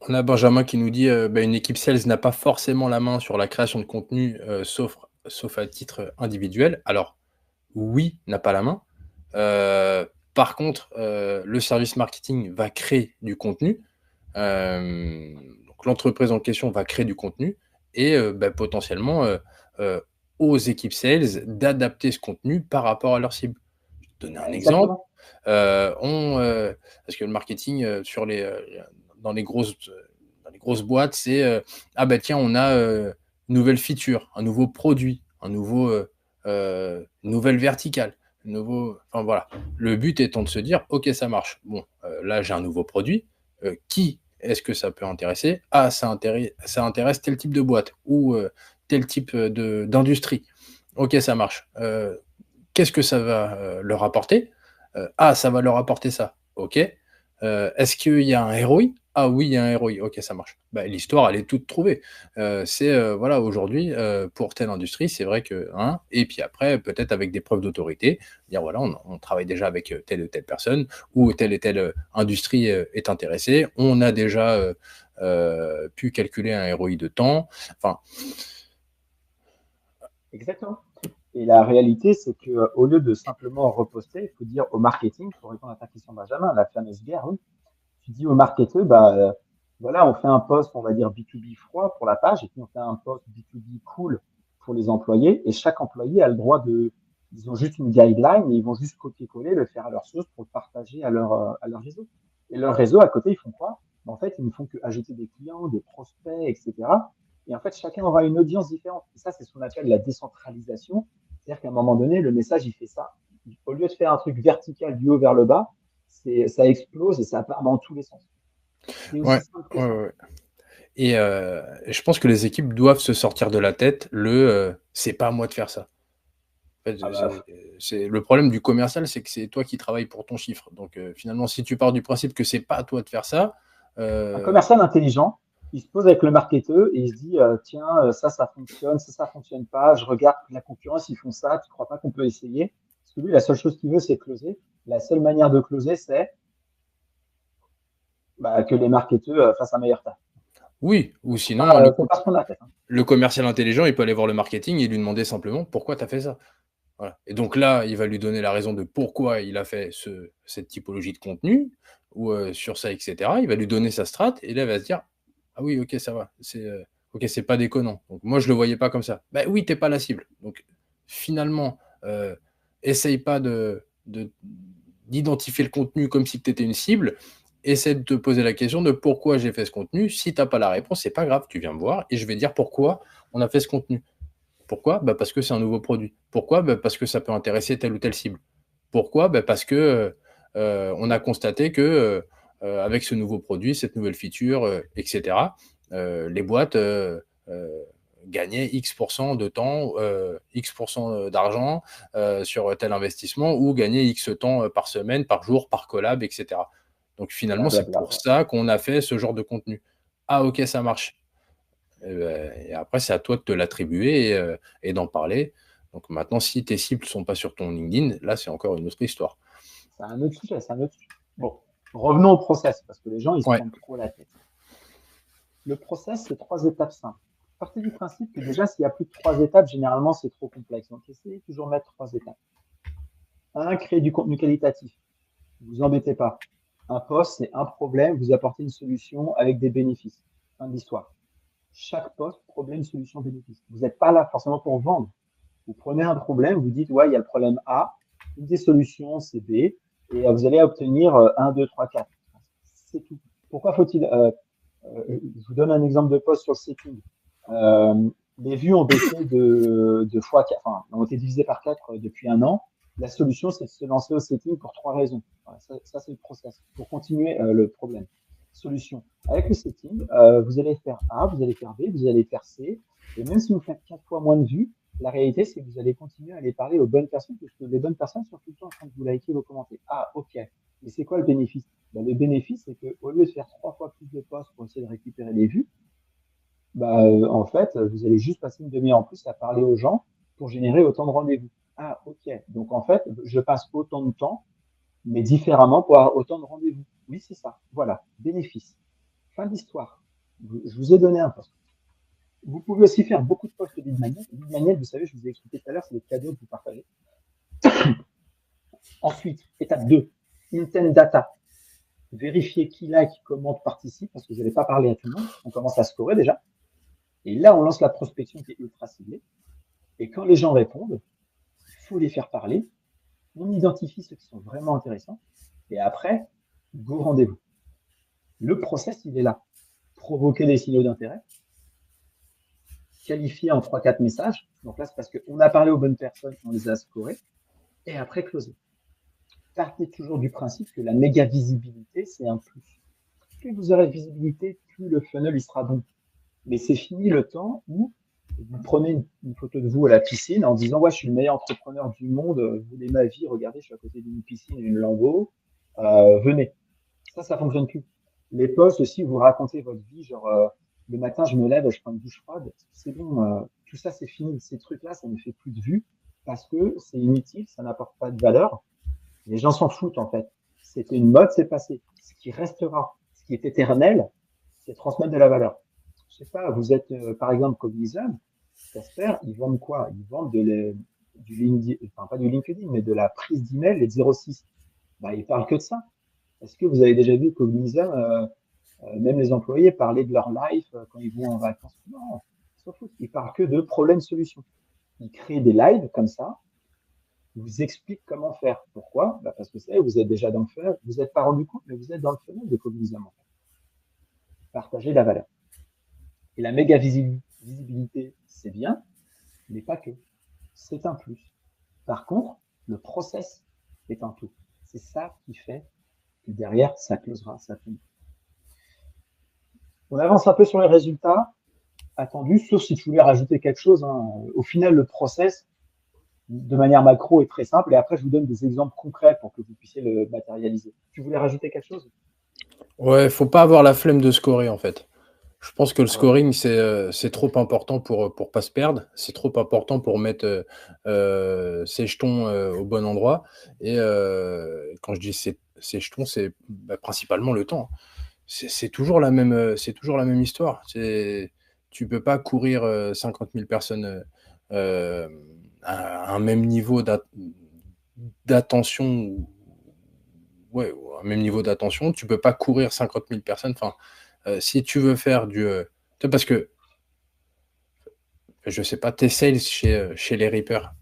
a Benjamin qui nous dit une équipe sales n'a pas forcément la main sur la création de contenu, sauf à titre individuel. Alors, oui, n'a pas la main. Par contre, le service marketing va créer du contenu. Donc l'entreprise en question va créer du contenu et potentiellement aux équipes sales d'adapter ce contenu par rapport à leur cible. Je vais te donner un exemple. Exactement. Parce que le marketing dans les grosses boîtes, c'est tiens, on a une nouvelle feature, un nouveau produit, une nouvelle verticale, enfin voilà. Le but étant de se dire, ok, ça marche. Bon, là j'ai un nouveau produit. Qui est-ce que ça peut intéresser? Ah, ça intéresse tel type de boîte ou tel type d'industrie. Ok, ça marche. Qu'est-ce que ça va leur apporter? Ça va leur apporter ça. Ok. Est-ce qu'il y a un ROI? Ah oui, il y a un ROI. Ok, ça marche. L'histoire, elle est toute trouvée. Voilà, aujourd'hui, pour telle industrie, c'est vrai que, et puis après, peut-être avec des preuves d'autorité, dire voilà, on travaille déjà avec telle ou telle personne, ou telle et telle industrie est intéressée. On a déjà pu calculer un ROI de temps. Enfin. Exactement. Et la réalité, c'est que au lieu de simplement reposter, il faut dire au marketing, pour répondre à ta question, Benjamin, la fameuse guerre, oui. Tu dis au marketeur, voilà, on fait un post, on va dire B2B froid pour la page, et puis on fait un post B2B cool pour les employés, et chaque employé a le droit ils ont juste une guideline, et ils vont juste copier-coller, le faire à leur sauce pour le partager à leur réseau. Et leur réseau, à côté, ils font quoi? En fait, ils ne font que ajouter des clients, des prospects, etc. Et en fait, chacun aura une audience différente. Et ça, c'est ce qu'on appelle la décentralisation. C'est-à-dire qu'à un moment donné, le message, il fait ça. Au lieu de faire un truc vertical du haut vers le bas, ça explose et ça part dans tous les sens. C'est aussi Ouais, simple que ouais, ça. ouais. Et je pense que les équipes doivent se sortir de la tête c'est pas à moi de faire ça. En fait, Ah bah, c'est le problème du commercial, c'est que c'est toi qui travailles pour ton chiffre. Donc finalement, si tu pars du principe que c'est pas à toi de faire ça, un commercial intelligent, il se pose avec le marketeur et il se dit tiens, ça fonctionne, ça fonctionne pas. Je regarde la concurrence, ils font ça. Tu crois pas qu'on peut essayer? Parce que lui, la seule chose qu'il veut, c'est closer. La seule manière de closer, c'est que les marketeurs fassent un meilleur taf. oui, ou sinon Faut pas se prendre la tête. Hein. le commercial intelligent, il peut aller voir le marketing et lui demander simplement pourquoi tu as fait ça. Voilà. Et donc là, il va lui donner la raison de pourquoi il a fait cette typologie de contenu ou sur ça, etc. Il va lui donner sa strat et là, il va se dire ah oui, ok, ça va, ok, c'est pas déconnant. Donc moi, je le voyais pas comme ça. Oui, t'es pas la cible. Donc finalement, essaye pas d'identifier le contenu comme si tu étais une cible. Essaie de te poser la question de pourquoi j'ai fait ce contenu. Si t'as pas la réponse, c'est pas grave, tu viens me voir et je vais dire pourquoi on a fait ce contenu. Pourquoi? Parce que c'est un nouveau produit. Pourquoi? Parce que ça peut intéresser telle ou telle cible. Pourquoi? Parce que on a constaté que avec ce nouveau produit, cette nouvelle feature, etc., les boîtes gagnaient X% de temps, X% d'argent sur tel investissement ou gagnaient X temps par semaine, par jour, par collab, etc. Donc finalement, c'est pour ça qu'on a fait ce genre de contenu. Ah ok, ça marche. Et après, c'est à toi de te l'attribuer et d'en parler. Donc maintenant, si tes cibles ne sont pas sur ton LinkedIn, là, c'est encore une autre histoire. C'est un autre sujet, Bon, revenons au process, parce que les gens, ils se prennent trop la tête. Le process, c'est 3 étapes simples. Partez du principe que déjà, s'il y a plus de 3 étapes, généralement, c'est trop complexe. Donc, essayez toujours de mettre 3 étapes. 1, créer du contenu qualitatif. Ne vous embêtez pas. Un post, c'est un problème, vous apportez une solution avec des bénéfices. Fin de l'histoire. Chaque poste, problème, solution, bénéfice. Vous n'êtes pas là forcément pour vendre. Vous prenez un problème, vous dites, ouais, il y a le problème A, une des solutions, c'est B, et vous allez obtenir 1, 2, 3, 4. C'est tout. Pourquoi faut-il je vous donne un exemple de post sur le setting. Les vues ont baissé de fois 4, enfin, ont été divisées par 4 depuis un an. La solution, c'est de se lancer au setting pour 3 raisons. Voilà, ça c'est le process. Pour continuer le problème. Solution. Avec le setting, vous allez faire A, vous allez faire B, vous allez faire C. Et même si vous faites 4 fois moins de vues, La réalité, c'est que vous allez continuer à aller parler aux bonnes personnes, parce que les bonnes personnes sont tout le temps en train de vous liker vos commentaires. Ah, ok. Et c'est quoi le bénéfice? Ben, le bénéfice, c'est qu'au lieu de faire 3 fois plus de posts pour essayer de récupérer les vues, bah, en fait, vous allez juste passer une demi-heure en plus à parler aux gens pour générer autant de rendez-vous. Ah, ok. Donc, en fait, je passe autant de temps, mais différemment pour avoir autant de rendez-vous. Oui, c'est ça. Voilà. Bénéfice. Fin d'histoire. Je vous ai donné un poste. Vous pouvez aussi faire beaucoup de posts lead magnet. Lead magnet, vous savez, je vous ai expliqué tout à l'heure, c'est des cadeaux que vous partagez. Ensuite, étape 2, intent data. Vérifier qui like, commente, participe, parce que vous n'allez pas parler à tout le monde. On commence à scorer déjà. Et là, on lance la prospection qui est ultra ciblée. Et quand les gens répondent, il faut les faire parler. On identifie ceux qui sont vraiment intéressants. Et après, go rendez-vous. Le process, il est là. Provoquer des signaux d'intérêt, qualifier en 3-4 messages. Donc là, c'est parce qu'on a parlé aux bonnes personnes, on les a scorés. Et après, closer. Partez toujours du principe que la méga visibilité, c'est un plus. Plus vous aurez de visibilité, plus le funnel il sera bon. Mais c'est fini le temps où vous prenez une photo de vous à la piscine en disant ouais, je suis le meilleur entrepreneur du monde, vous voulez ma vie, regardez, je suis à côté d'une piscine et une Lambo, venez. Ça fonctionne plus. Les posts aussi, vous racontez votre vie, genre le matin je me lève, je prends une douche froide, c'est bon, tout ça c'est fini. Ces trucs-là, ça ne fait plus de vues parce que c'est inutile, ça n'apporte pas de valeur. Les gens s'en foutent en fait. C'était une mode, c'est passé. Ce qui restera, ce qui est éternel, c'est transmettre de la valeur. Je sais pas, vous êtes par exemple Cognizant, Casper, ils vendent quoi? Ils vendent du LinkedIn, enfin pas du LinkedIn, mais de la prise d'email, les 06. Bah, ils parlent que de ça. Est-ce que vous avez déjà vu Cognizant, même les employés, parler de leur life quand ils vont en vacances? Non, ils s'en foutent. Ils parlent que de problèmes-solutions. Ils créent des lives comme ça, vous explique comment faire. Pourquoi? Bah parce que vous êtes déjà dans le funnel. Vous n'êtes pas rendu compte, mais vous êtes dans le funnel de Cognizant. En fait. Partager la valeur. Et la méga visibilité, c'est bien, mais pas que. C'est un plus. Par contre, le process est un tout. C'est ça qui fait que derrière, ça closera, ça finit. On avance un peu sur les résultats attendus, sauf si tu voulais rajouter quelque chose. Hein. Au final, le process, de manière macro, est très simple. Et après, je vous donne des exemples concrets pour que vous puissiez le matérialiser. Tu voulais rajouter quelque chose? Ouais, faut pas avoir la flemme de scorer en fait. Je pense que le Ouais. scoring, c'est trop important pour pas se perdre. C'est trop important pour mettre ses jetons au bon endroit. Et quand je dis ses jetons, c'est principalement le temps. C'est toujours c'est toujours la même histoire. Tu peux pas courir 50 000 personnes à un même niveau d'attention. Ouais, un même niveau d'attention. Tu peux pas courir 50 000 personnes. Enfin, si tu veux faire parce que je sais pas, tes sales chez les Reapers,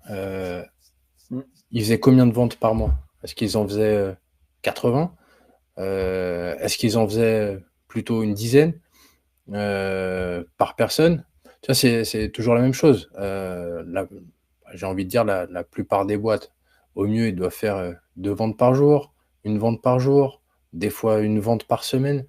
Mm. ils faisaient combien de ventes par mois? Est-ce qu'ils en faisaient 80? Est-ce qu'ils en faisaient plutôt une dizaine par personne? Tu vois, c'est toujours la même chose. J'ai envie de dire la plupart des boîtes, au mieux, ils doivent faire 2 ventes par jour, une vente par jour, des fois une vente par semaine.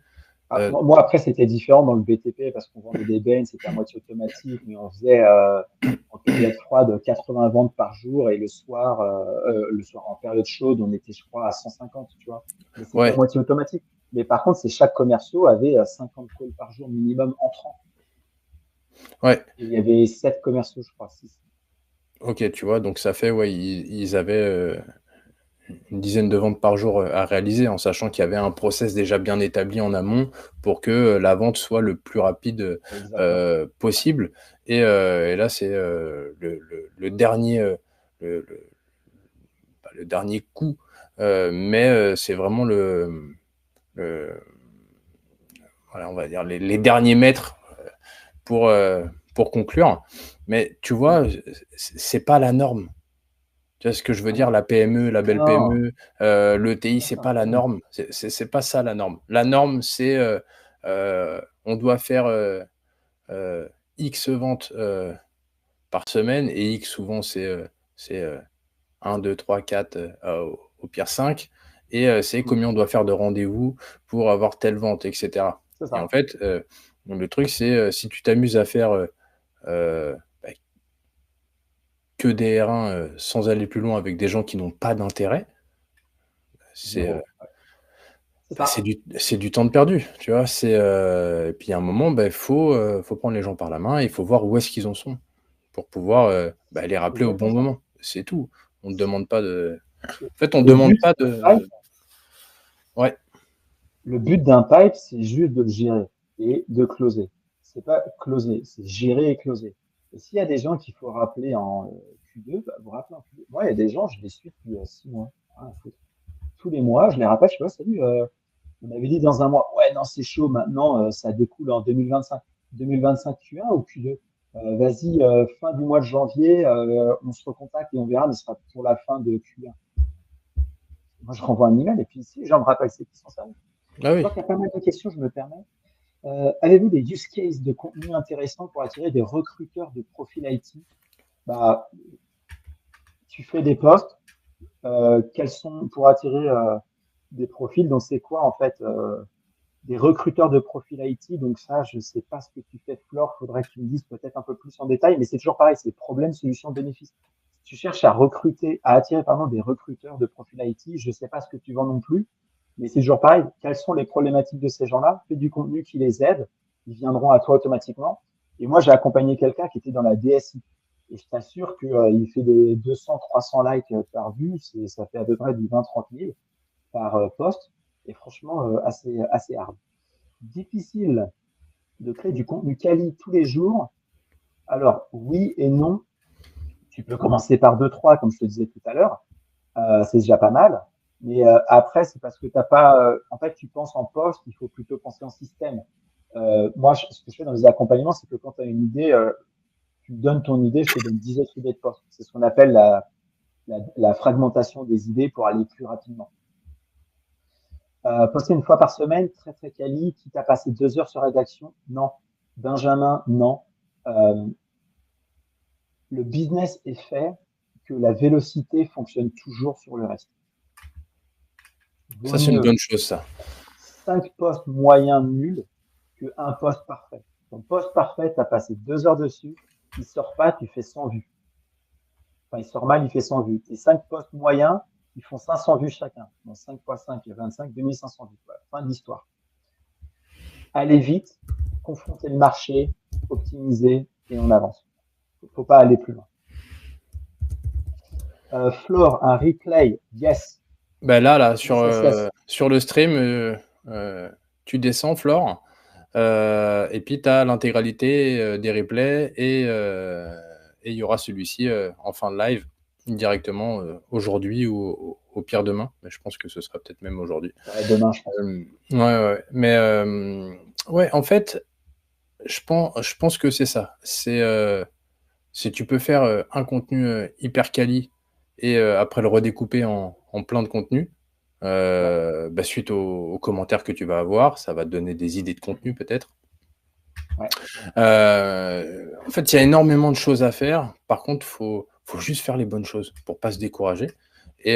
Ah, moi, après, c'était différent dans le BTP parce qu'on vendait des bennes, c'était à moitié automatique, mais on faisait en période froide 80 ventes par jour et le soir en période chaude, on était, je crois, à 150, tu vois. Mais c'était à Ouais, moitié automatique. Mais par contre, c'est chaque commerciaux avait 50 calls par jour minimum entrant. ouais. Et il y avait 7 commerciaux, je crois, 6. Ok, tu vois, donc ça fait, ouais, ils avaient une dizaine de ventes par jour à réaliser, en sachant qu'il y avait un process déjà bien établi en amont pour que la vente soit le plus rapide Exactement. possible. Et là, c'est le dernier, le, le- pas le dernier coup, mais c'est vraiment le- voilà, on va dire les derniers mètres pour, euh, pour conclure. Mais tu Mm. vois, c'est pas la norme. Tu vois ce que je veux Ah dire? non. La PME, la belle Non, PME, l'ETI, ça, c'est c'est un pas la fait. norme. C'est pas ça la norme. La norme, c'est on doit faire X ventes par semaine et X souvent c'est 1, 2, 3, 4, au pire 5. Et c'est Mm. combien on doit faire de rendez-vous pour avoir telle vente, etc. C'est Et en ça. fait, le truc, c'est si tu t'amuses à faire euh, que des R1 sans aller plus loin avec des gens qui n'ont pas d'intérêt, c'est du temps de perdu, tu vois. Et puis à un moment, il faut prendre les gens par la main et il faut voir où est-ce qu'ils en sont pour pouvoir les rappeler au bon moment. C'est tout. On ne demande pas de. En fait, on ne demande pas de. Ouais. Le but d'un pipe, c'est juste de le gérer et de closer. C'est pas closer, c'est gérer et closer. Et s'il y a des gens qu'il faut rappeler en Q2, vous rappelez en Q2. Moi, il y a des gens, je les suis depuis 6 mois. Tous les mois, je les rappelle, je sais pas, salut, on avait dit dans un mois, ouais, non, c'est chaud, maintenant, ça découle en 2025. 2025 Q1 ou Q2? Vas-y, fin du mois de janvier, on se recontacte et on verra, mais ce sera pour la fin de Q1. Moi, je renvoie un email et puis si les gens me rappellent, c'est qui sont sérieux. Ah oui. Je vois qu'il y a pas mal de questions, je me permets. Avez-vous des use cases de contenu intéressants pour attirer des recruteurs de profil IT? Bah, tu fais des posts, quels sont pour attirer des profils. Donc, c'est quoi en fait des recruteurs de profil IT? Donc, ça, je ne sais pas ce que tu fais, Flore. Il faudrait que tu me dises peut-être un peu plus en détail, mais c'est toujours pareil, c'est problème, solution, bénéfice. Si tu cherches à attirer des recruteurs de profil IT, je ne sais pas ce que tu vends non plus, mais c'est toujours pareil. Quelles sont les problématiques de ces gens-là? Fais du contenu qui les aide. Ils viendront à toi automatiquement. Et moi, j'ai accompagné quelqu'un qui était dans la DSI. Et je t'assure qu'il fait des 200, 300 likes par vue. Ça fait à peu près du 20, 30 000 par poste. Et franchement, assez hard. Difficile de créer du contenu quali tous les jours. Alors, oui et non. Tu peux commencer par 2, 3, comme je te disais tout à l'heure. C'est déjà pas mal. Mais après, c'est parce que t'as pas. En fait, tu penses en poste, il faut plutôt penser en système. Moi, ce que je fais dans les accompagnements, c'est que quand tu as une idée, tu me donnes ton idée, je te donne 10 autres idées de poste. C'est ce qu'on appelle la fragmentation des idées pour aller plus rapidement. Poster une fois par semaine, très très quali. Quitte à passer 2 heures sur rédaction, non. Benjamin, non. Le business est fait que la vélocité fonctionne toujours sur le reste. Ça, c'est une bonne chose, ça. 5 postes moyens nuls qu'un poste parfait. Ton poste parfait, tu as passé 2 heures dessus, il sort pas, tu fais 100 vues. Enfin, il sort mal, il fait 100 vues. Et 5 postes moyens, ils font 500 vues chacun. Donc 5 x 5, il y a 25, 2500 vues. Voilà, fin de l'histoire. Allez vite, confronter le marché, optimiser et on avance. Faut pas aller plus loin. Flore, un replay, yes. Là, sur le stream, tu descends, Flore, et puis tu as l'intégralité des replays et il y aura celui-ci en fin de live directement aujourd'hui ou au pire demain. Mais je pense que ce sera peut-être même aujourd'hui. Demain, je pense. Ouais. Mais ouais, en fait, je pense que c'est ça. C'est tu peux faire un contenu hyper quali et après le redécouper en plein de contenus. Suite aux commentaires que tu vas avoir, ça va te donner des idées de contenu peut-être. Ouais. En fait, il y a énormément de choses à faire. Par contre, faut juste faire les bonnes choses pour pas se décourager. Et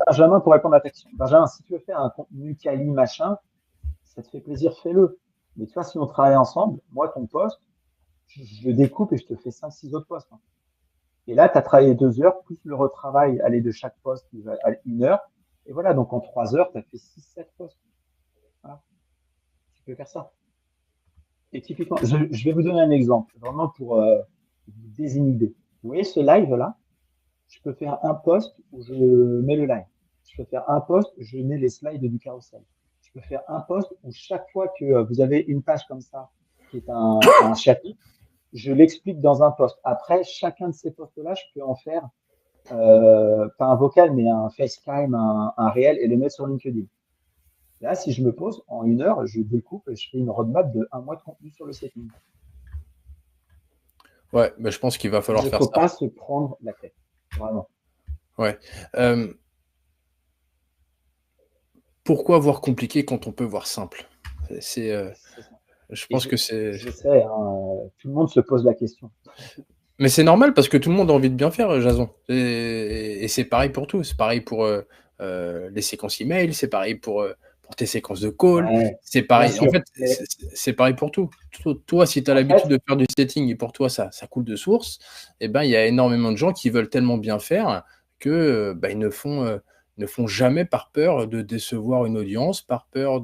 Benjamin, pour répondre à ta question, Benjamin, si tu veux faire un contenu quali machin, ça te fait plaisir, fais-le. Mais tu vois, si on travaille ensemble, moi, ton poste, je le découpe et je te fais 5, 6 autres postes. Et là, tu as travaillé 2 heures, plus le retravail, aller de chaque poste qui va à 1 heure. Et voilà, donc en 3 heures, tu as fait 6, 7 postes. Voilà. Tu peux faire ça. Et typiquement, je vais vous donner un exemple, vraiment pour vous désinhiber. Vous voyez ce live-là? Je peux faire un post où je mets le live. Je peux faire un post où je mets les slides du carrousel. Je peux faire un post où chaque fois que vous avez une page comme ça, qui est un chapitre, je l'explique dans un post. Après, chacun de ces posts-là, je peux en faire pas un vocal, mais un FaceTime, un réel et les mettre sur LinkedIn. Là, si je me pose, en 1 heure, je découpe et je fais une roadmap de 1 mois de contenu sur le setting. Ouais, je pense qu'il va falloir faire ça. Il ne faut pas se prendre la tête, vraiment. Ouais. Pourquoi voir compliqué quand on peut voir simple? Je pense que c'est. Je sais, tout le monde se pose la question. Mais c'est normal parce que tout le monde a envie de bien faire, Jason. Et c'est pareil pour tout. C'est pareil pour les séquences email, c'est pareil pour pour tes séquences de call. Ouais, C'est bien pareil. En sûr. fait, c'est pareil pour tout. Toi, si tu as En l'habitude fait, de faire du setting et pour toi, ça coule de source, eh ben, il y a énormément de gens qui veulent tellement bien faire que bah, ils ne font jamais par peur de décevoir une audience, par peur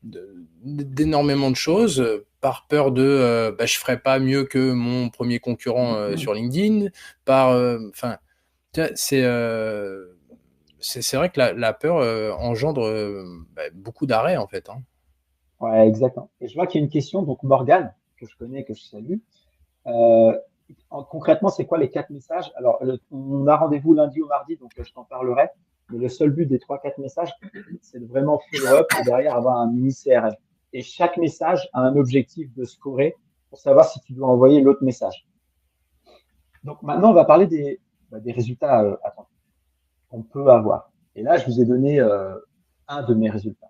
d'énormément de choses, par peur de bah, je ferai pas mieux que mon premier concurrent sur LinkedIn, enfin, c'est vrai que la peur engendre bah, beaucoup d'arrêts en fait. Hein. ouais, exactement. Et je vois qu'il y a une question, donc Morgane, que je connais, que je salue. Euh, Concrètement, c'est quoi les 4 messages? Alors, on a rendez-vous lundi ou mardi, donc je t'en parlerai. Mais le seul but des 3, 4 messages, c'est de vraiment follow-up et derrière avoir un mini CRM. Et chaque message a un objectif de scorer pour savoir si tu dois envoyer l'autre message. Donc maintenant, on va parler des résultats qu'on peut avoir. Et là, je vous ai donné un de mes résultats.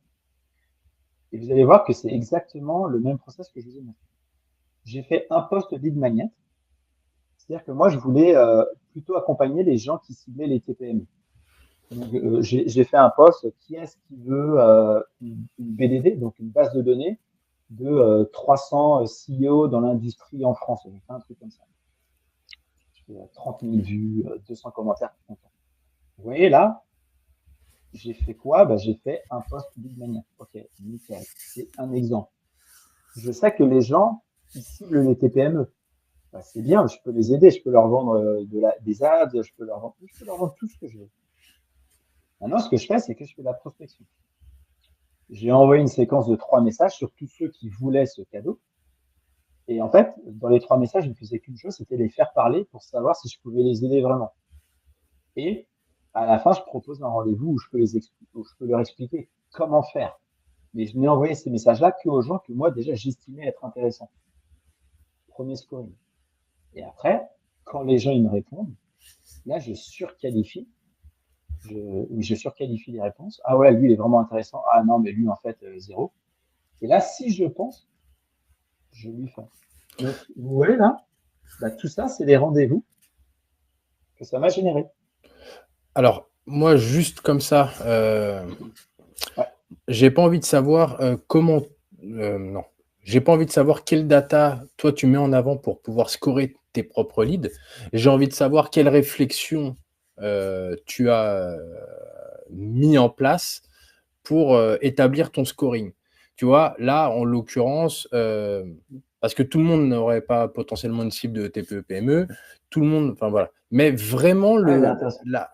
Et vous allez voir que c'est exactement le même process que je vous ai montré. J'ai fait un post lead magnet. C'est-à-dire que moi, je voulais plutôt accompagner les gens qui ciblaient les TPM. Donc, j'ai fait un post, qui est-ce qui veut une BDD, donc une base de données de 300 CEO dans l'industrie en France. J'ai fait un truc comme ça. J'ai fait 30 000 vues, 200 commentaires. Vous voyez là, j'ai fait quoi? Bah, j'ai fait un post lead magnet. Ok, nickel. C'est un exemple. Je sais que les gens, ils ciblent les TPME. Bah, c'est bien, je peux les aider, je peux leur vendre des ads, je peux leur vendre tout ce que je veux. Maintenant, ce que je fais, c'est que je fais de la prospection. J'ai envoyé une séquence de 3 messages sur tous ceux qui voulaient ce cadeau. Et en fait, dans les 3 messages, je ne faisais qu'une chose, c'était les faire parler pour savoir si je pouvais les aider vraiment. Et à la fin, je propose un rendez-vous où où je peux leur expliquer comment faire. Mais je n'ai envoyé ces messages-là qu'aux gens que moi, déjà, j'estimais être intéressants. Premier scoring. Et après, quand les gens ils me répondent, là, je surqualifie. Je surqualifie les réponses. Ah ouais, lui, il est vraiment intéressant. Ah non, mais lui, en fait, zéro. Et là, si je pense, je lui fais. Donc, vous voyez là, bah, tout ça, c'est des rendez-vous que ça m'a généré. Alors, moi, juste comme ça, Ouais. j'ai pas envie de savoir comment. Non. J'ai pas envie de savoir quelle data toi tu mets en avant pour pouvoir scorer tes propres leads. J'ai envie de savoir quelle réflexion tu as mis en place pour établir ton scoring. Tu vois, là, en l'occurrence, parce que tout le monde n'aurait pas potentiellement une cible de TPE-PME, tout le monde, enfin voilà. Mais vraiment, Ah, il est intéressant. la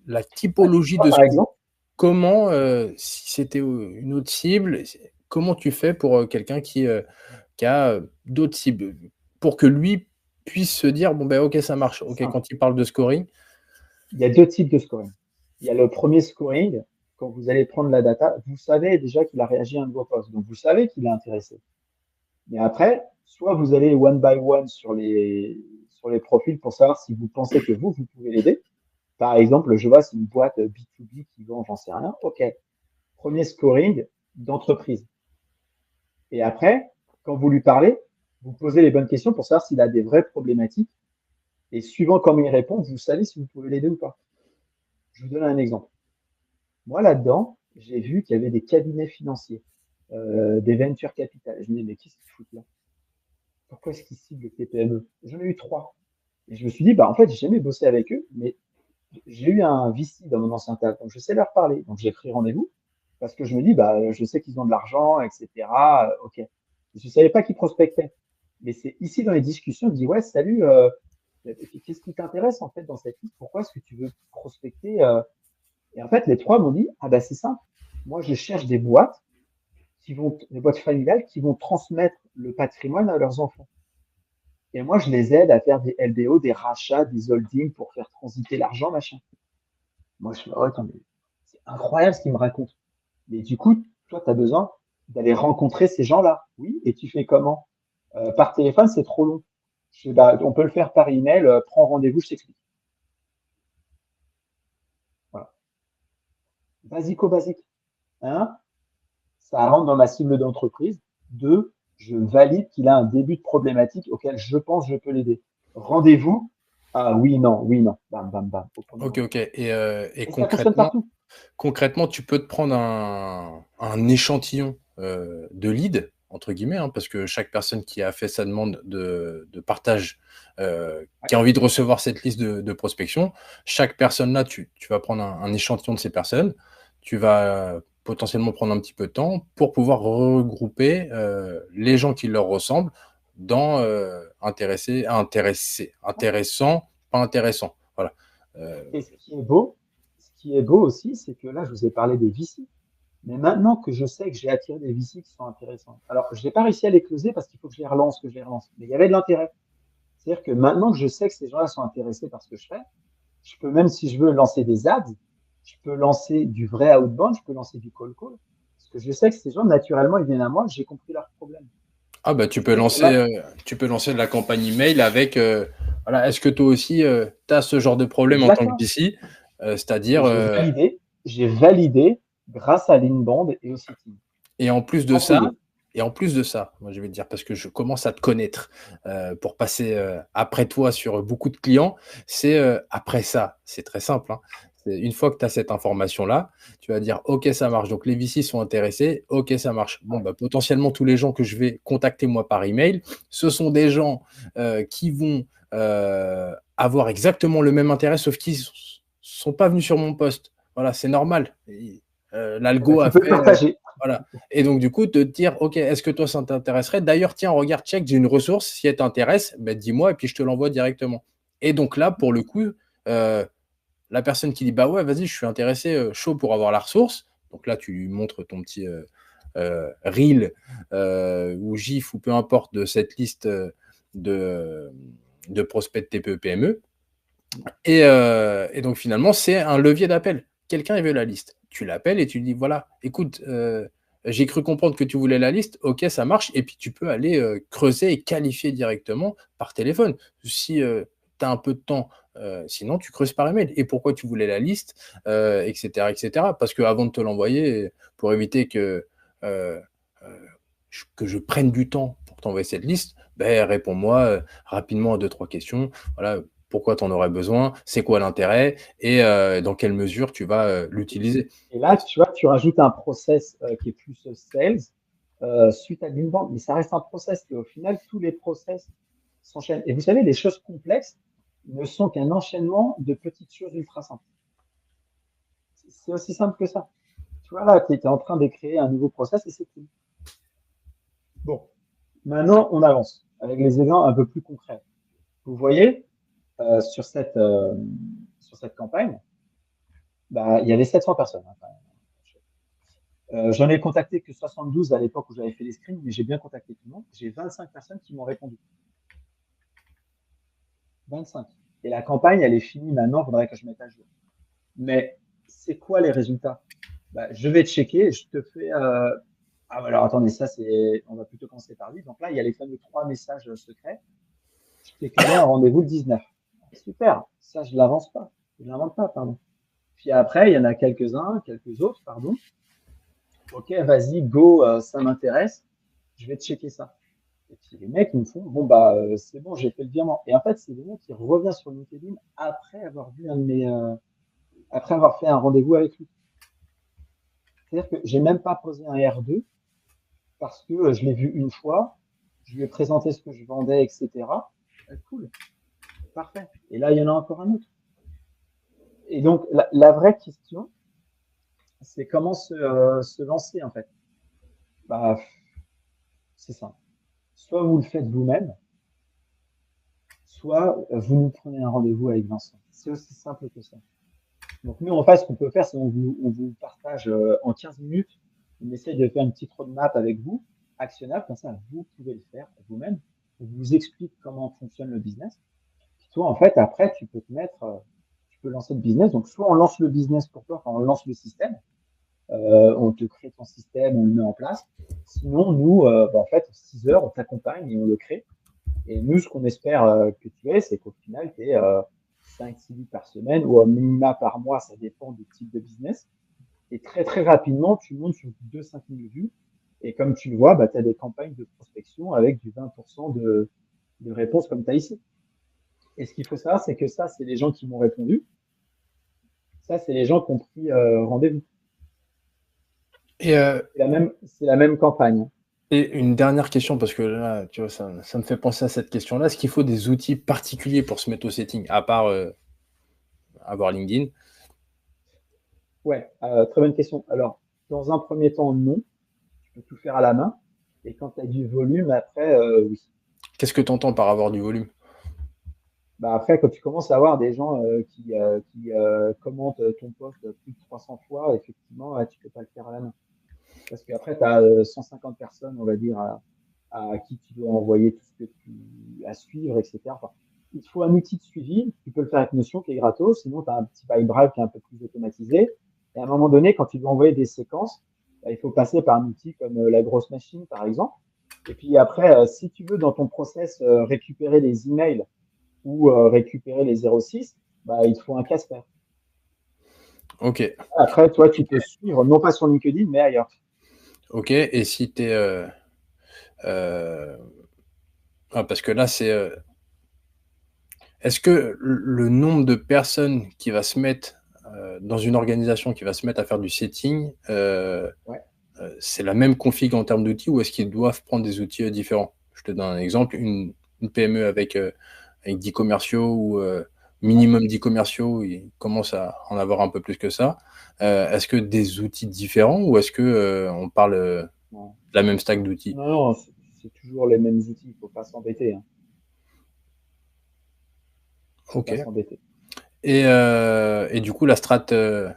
Ouais. typologie Moi, de par score, exemple, comment, si c'était une autre cible, comment tu fais pour quelqu'un qui a d'autres cibles, pour que lui puisse se dire, bon ben ok, ça marche, c'est ok, simple. quand il parle de scoring, Il y a 2 types de scoring. Il y a le premier scoring, quand vous allez prendre la data, vous savez déjà qu'il a réagi à un de vos posts. Donc, vous savez qu'il est intéressé. Mais après, soit vous allez one by one sur les profils pour savoir si vous pensez que vous pouvez l'aider. Par exemple, je vois, c'est une boîte B2B qui vend, j'en sais rien. OK. Premier scoring d'entreprise. Et après, quand vous lui parlez, vous posez les bonnes questions pour savoir s'il a des vraies problématiques. Et suivant comment il répond, vous savez si vous pouvez l'aider ou pas. Je vous donne un exemple. Moi, là-dedans, j'ai vu qu'il y avait des cabinets financiers, des venture capital. Je me dis, mais qu'est-ce qu'ils foutent là? Pourquoi est-ce qu'ils ciblent les PME? J'en ai eu 3. Et je me suis dit, bah, en fait, j'ai jamais bossé avec eux, mais j'ai eu un VC dans mon ancien taf, donc je sais leur parler. Donc j'ai pris rendez-vous parce que je me dis, bah, je sais qu'ils ont de l'argent, etc. Ok. Je ne savais pas qui prospectaient. Mais c'est ici dans les discussions, je dis, ouais, salut, qu'est-ce qui t'intéresse en fait dans cette liste? Pourquoi est-ce que tu veux prospecter Et en fait, les 3 m'ont dit, ah bah c'est simple. Moi, je cherche des boîtes familiales qui vont transmettre le patrimoine à leurs enfants. Et moi, je les aide à faire des LBO, des rachats, des holdings pour faire transiter l'argent, machin. Moi, je suis là, ouais, attends, mais c'est incroyable ce qu'ils me racontent. Mais du coup, toi, tu as besoin d'aller rencontrer ces gens-là. Oui, et tu fais comment? Par téléphone, c'est trop long. Je fais, bah, on peut le faire par email, prends rendez-vous, je t'explique. Voilà. Basico-basique. Un, ça rentre dans ma cible d'entreprise. Deux, je valide qu'il a un début de problématique auquel je pense que je peux l'aider. Rendez-vous Ah oui, non, oui, non. Bam, bam, bam, au premier Ok, rendez-vous. ok. Et Et ça fonctionne concrètement, partout. concrètement, tu peux te prendre un échantillon de lead, entre guillemets, hein, parce que chaque personne qui a fait sa demande de partage, Ouais. qui a envie de recevoir cette liste de prospection, chaque personne là, tu vas prendre un échantillon de ces personnes, tu vas potentiellement prendre un petit peu de temps pour pouvoir regrouper les gens qui leur ressemblent dans intéressant, pas intéressant. Voilà. Euh, Et ce qui est beau aussi, c'est que là, je vous ai parlé des VC. Mais maintenant que je sais que j'ai attiré des VC qui sont intéressants, alors je n'ai pas réussi à les closer parce qu'il faut que je les relance, que je les relance. Mais il y avait de l'intérêt. C'est-à-dire que maintenant que je sais que ces gens-là sont intéressés par ce que je fais, je peux même si je veux lancer des ads, je peux lancer du vrai outbound, je peux lancer du call call. Parce que je sais que ces gens, naturellement, ils viennent à moi, j'ai compris leurs problèmes. Ah bah C'est-à-dire que là, tu peux lancer de la campagne email avec voilà, est-ce que toi aussi tu as ce genre de problème en tant que exactement. VC? Et C'est-à-dire j'ai validé grâce à l'inbound et au sitting. et en plus de Sans ça, payer. moi je vais te dire parce que je commence à te connaître pour passer après toi sur beaucoup de clients, c'est après ça, c'est très simple, hein. Une fois que tu as cette information-là, tu vas dire OK, ça marche. Donc les VC sont intéressés, OK, ça marche. Bon, Ouais. bah, potentiellement tous les gens que je vais contacter moi par email, ce sont des gens qui vont avoir exactement le même intérêt, sauf qu'ils sont pas venus sur mon poste. Voilà, c'est normal. Eh ben, L'algo tu a peux le fait partager. voilà. Et donc, du coup, te dire, OK, est-ce que toi, ça t'intéresserait? D'ailleurs, tiens, regarde, check, j'ai une ressource. Si elle t'intéresse, ben, dis-moi et puis je te l'envoie directement. Et donc là, pour le coup, euh, la personne qui dit, bah ouais, vas-y, je suis intéressé, chaud pour avoir la ressource. Donc là, tu lui montres ton petit reel ou GIF ou peu importe de cette liste de, de prospects de TPE-PME. Et donc finalement, c'est un levier d'appel. Quelqu'un il veut la liste. Tu l'appelles et tu lui dis voilà, écoute, j'ai cru comprendre que tu voulais la liste. Ok, ça marche. Et puis tu peux aller creuser et qualifier directement par téléphone. Si tu as un peu de temps, sinon tu creuses par email. Et pourquoi tu voulais la liste, etc., etc. Parce qu'avant de te l'envoyer, pour éviter euh, euh, que je prenne du temps pour t'envoyer cette liste, ben, réponds-moi rapidement à deux, trois questions. Voilà, pourquoi tu en aurais besoin, c'est quoi l'intérêt et dans quelle mesure tu vas l'utiliser. Et là, tu vois, tu rajoutes un process qui est plus sales suite à l'inbound, mais ça reste un process. Et au final, tous les process s'enchaînent. Et vous savez, les choses complexes ne sont qu'un enchaînement de petites choses ultra simples. C'est aussi simple que ça. Tu vois, là, tu étais en train de créer un nouveau process et c'est tout. Bon, maintenant, on avance avec les exemples un peu plus concrets. Vous voyez, euh, sur cette, euh, sur cette campagne, bah, il y avait 700 personnes, hein, quand même. J'en ai contacté que 72 à l'époque où j'avais fait les screens, mais j'ai bien contacté tout le monde. J'ai 25 personnes qui m'ont répondu. 25. Et la campagne, elle est finie maintenant, il faudrait que je mette à jour. Mais c'est quoi les résultats? Bah, je vais checker, je te fais. Ah, alors attendez, ça c'est. On va plutôt commencer par lui. Donc là, il y a les fameux 3 messages secrets. Je t'ai calé un rendez-vous le 19. Super, ça je l'avance pas. Je l'invente pas, pardon. Puis après, il y en a quelques-uns, quelques autres, pardon. Ok, vas-y, go, ça m'intéresse. Je vais checker ça. Et puis les mecs, ils me font, bon, bah, c'est bon, j'ai fait le virement. Et en fait, c'est le mec qui revient sur LinkedIn après avoir vu après avoir fait un rendez-vous avec lui. C'est-à-dire que j'ai même pas posé un R2 parce que je l'ai vu une fois, je lui ai présenté ce que je vendais, etc. Cool, parfait. Et là, il y en a encore un autre. Et donc, la vraie question, c'est comment se lancer, en fait. Bah, c'est simple. Soit vous le faites vous-même, soit vous nous prenez un rendez-vous avec Vincent. C'est aussi simple que ça. Donc nous, en fait, ce qu'on peut faire, c'est on vous partage en 15 minutes, on essaye de faire une petite roadmap avec vous, actionnable, comme ça, vous pouvez le faire vous-même. On vous explique comment fonctionne le business. Puis toi, en fait, après, tu peux te mettre, tu peux lancer le business. Donc soit on lance le business pour toi, enfin on lance le système, on te crée ton système, on le met en place. Sinon, nous, bah, en fait, en 6 heures, on t'accompagne et on le crée. Et nous, ce qu'on espère que tu aies, c'est qu'au final, tu aies 5-6 leads par semaine ou un minima par mois, ça dépend du type de business. Et très, très rapidement, tu montes sur 2-5 000 vues. Et comme tu le vois, bah, tu as des campagnes de prospection avec du 20% de réponses comme tu as ici. Et ce qu'il faut savoir, c'est que ça, c'est les gens qui m'ont répondu. Ça, c'est les gens qui ont pris rendez-vous. Et, euh, C'est la même campagne. et une dernière question, parce que là, tu vois, ça me fait penser à cette question-là. Est-ce qu'il faut des outils particuliers pour se mettre au setting, à part avoir LinkedIn? Ouais, très bonne question. Alors, dans un premier temps, non. Tu peux tout faire à la main. Et quand tu as du volume, après, oui. Qu'est-ce que tu entends par avoir du volume? Bah après, quand tu commences à avoir des gens qui commentent ton post plus de 300 fois, effectivement, tu peux pas le faire à la main. Parce qu'après, tu as 150 personnes, on va dire, à qui tu dois envoyer tout ce que tu à suivre, etc. Enfin, il te faut un outil de suivi. Tu peux le faire avec Notion qui est gratos. Sinon, tu as un petit Pipedrive qui est un peu plus automatisé. Et à un moment donné, quand tu dois envoyer des séquences, bah, il faut passer par un outil comme la grosse machine, par exemple. Et puis après, si tu veux dans ton process récupérer les emails ou récupérer les 06, bah, il te faut un Casper. Ok, Après, toi, tu peux suivre, non pas sur LinkedIn, mais ailleurs. ok. Et si tu es... parce que là, c'est... est-ce que le nombre de personnes qui va se mettre dans une organisation qui va se mettre à faire du setting, Ouais. c'est la même config en termes d'outils ou est-ce qu'ils doivent prendre des outils différents? Je te donne un exemple, une PME avec 10 commerciaux ou Ouais. minimum 10 commerciaux, ils commencent à en avoir un peu plus que ça. Est-ce que des outils différents ou est-ce que on parle Non, de la même stack d'outils? non, non, c'est toujours les mêmes outils. Il faut pas s'embêter. Hein. Faut Ok. pas s'embêter. Et du coup, la stratégie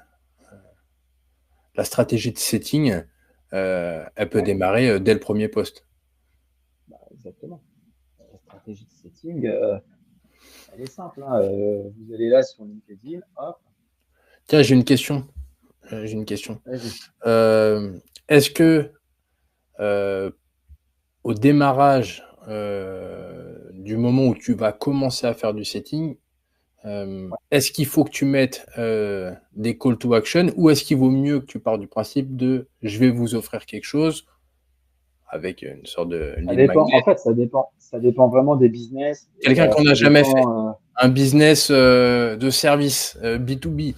de setting, elle peut Ouais, démarrer dès le premier poste. bah, exactement. La stratégie de setting, elle est simple. Hein. Vous allez là sur LinkedIn, hop, Tiens, j'ai une question. J'ai une question. vas-y. Est-ce que euh, au démarrage du moment où tu vas commencer à faire du setting, Ouais. est-ce qu'il faut que tu mettes des call to action ou est-ce qu'il vaut mieux que tu pars du principe de je vais vous offrir quelque chose avec une sorte de Ça lead dépend. magnet? En fait, ça dépend. Ça dépend vraiment des business et Quelqu'un qu'on n'a ça jamais fait, dépend. un business de service B2B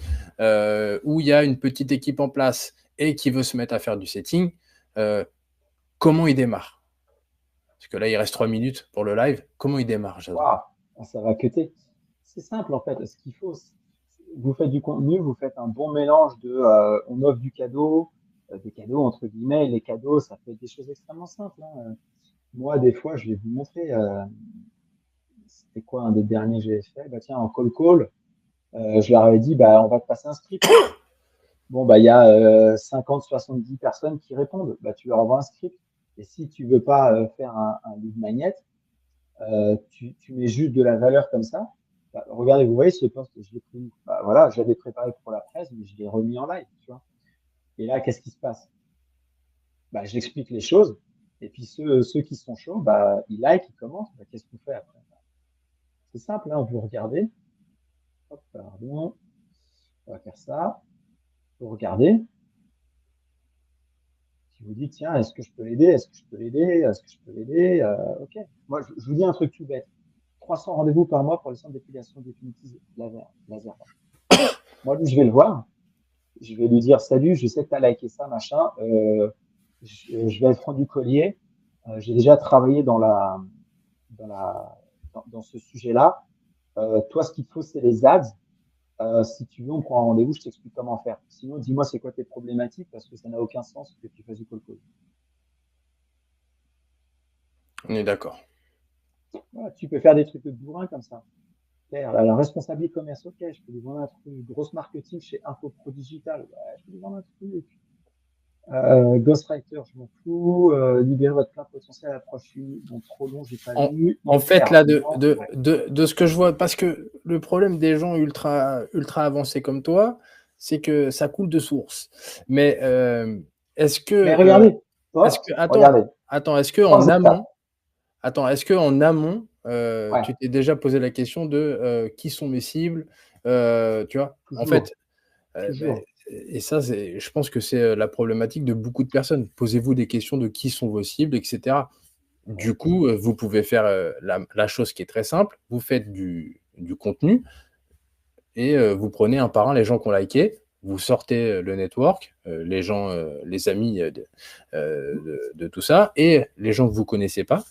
où il y a une petite équipe en place et qui veut se mettre à faire du setting, euh, comment il démarre? Parce que là, il reste 3 minutes pour le live. Comment il démarre, Jason? Waouh, ça va cuter. C'est simple en fait. Ce qu'il faut, vous faites du contenu, vous faites un bon mélange de, on offre du cadeau, des cadeaux entre guillemets. Les cadeaux, ça peut être des choses extrêmement simples. Hein. Moi, des fois, je vais vous montrer. C'était quoi un des derniers que j'ai fait? Bah tiens, en call, je leur avais dit, bah on va te passer un script. Bon, bah il y a 50, 70 personnes qui répondent. Bah tu leur envoies un script. Et si tu veux pas faire un lead magnet, tu mets juste de la valeur comme ça. Bah, regardez, vous voyez ce post, je l'ai pris. Bah, voilà, je l'avais préparé pour la presse, mais je l'ai remis en live, tu vois. Et là, qu'est-ce qui se passe? Bah, j'explique les choses. Et puis ceux qui sont chauds, bah, ils like, ils commentent. Bah, qu'est-ce qu'on fait après? C'est simple, hein, vous regardez. Hop, pardon. On va faire ça. Vous regardez. Si vous dites, tiens, est-ce que je peux l'aider? Est-ce que je peux l'aider? Est-ce que je peux l'aider? Ok. Moi, je vous dis un truc tout bête. 300 rendez-vous par mois pour les centres d'épilation définitive laser. Moi, lui, je vais le voir. Je vais lui dire, salut, je sais que tu as liké ça, machin. Je vais être franc du collier. J'ai déjà travaillé dans, la, dans ce sujet-là. Toi, ce qu'il te faut, c'est les ads. Si tu veux, on prend un rendez-vous, je t'explique comment faire. Sinon, dis-moi c'est quoi tes problématiques parce que ça n'a aucun sens que tu fasses du call. On est d'accord. Voilà, tu peux faire des trucs de bourrin comme ça. Alors, responsable e-commerce, ok, je peux lui vendre un truc. Grosse marketing chez Infopro Digital, ouais, je peux lui vendre un truc. Ghostwriter, je m'en fous. Libérer votre plein potentiel à l'approche unique. Bon, trop long, j'ai pas En, lu. en fait, là, Hyper. Ouais. de ce que je vois, parce que le problème des gens ultra avancés comme toi, c'est que ça coule de source. Mais est-ce Mais que, regardez, post, attends, regardez, est-ce que en 3 amont, étapes. Ouais, tu t'es déjà posé la question de qui sont mes cibles, tu vois? En toujours, fait, ben, toujours. et ça, je pense que c'est la problématique de beaucoup de personnes. Posez-vous des questions de qui sont vos cibles, etc. Ouais. Du coup, vous pouvez faire la chose qui est très simple. Vous faites du contenu et vous prenez un par un les gens qui ont liké, vous sortez le network, les gens, les amis de tout ça, et les gens que vous connaissez pas,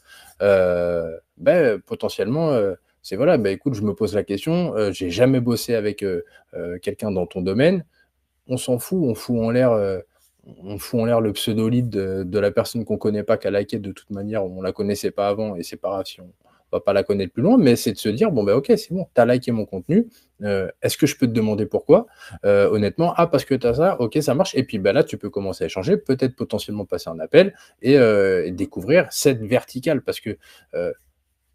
potentiellement, c'est voilà, écoute, je me pose la question, j'ai jamais bossé avec quelqu'un dans ton domaine, on s'en fout, on fout en l'air le pseudo-lead de la personne qu'on connaît pas, qui a liké de toute manière, on la connaissait pas avant, et c'est pas grave si on va pas la connaître plus loin, mais c'est de se dire, bon, ok, c'est bon, t'as liké mon contenu, est-ce que je peux te demander pourquoi? Honnêtement, parce que t'as ça, ok, ça marche, et puis là, tu peux commencer à échanger, peut-être potentiellement passer un appel, et découvrir cette verticale, parce que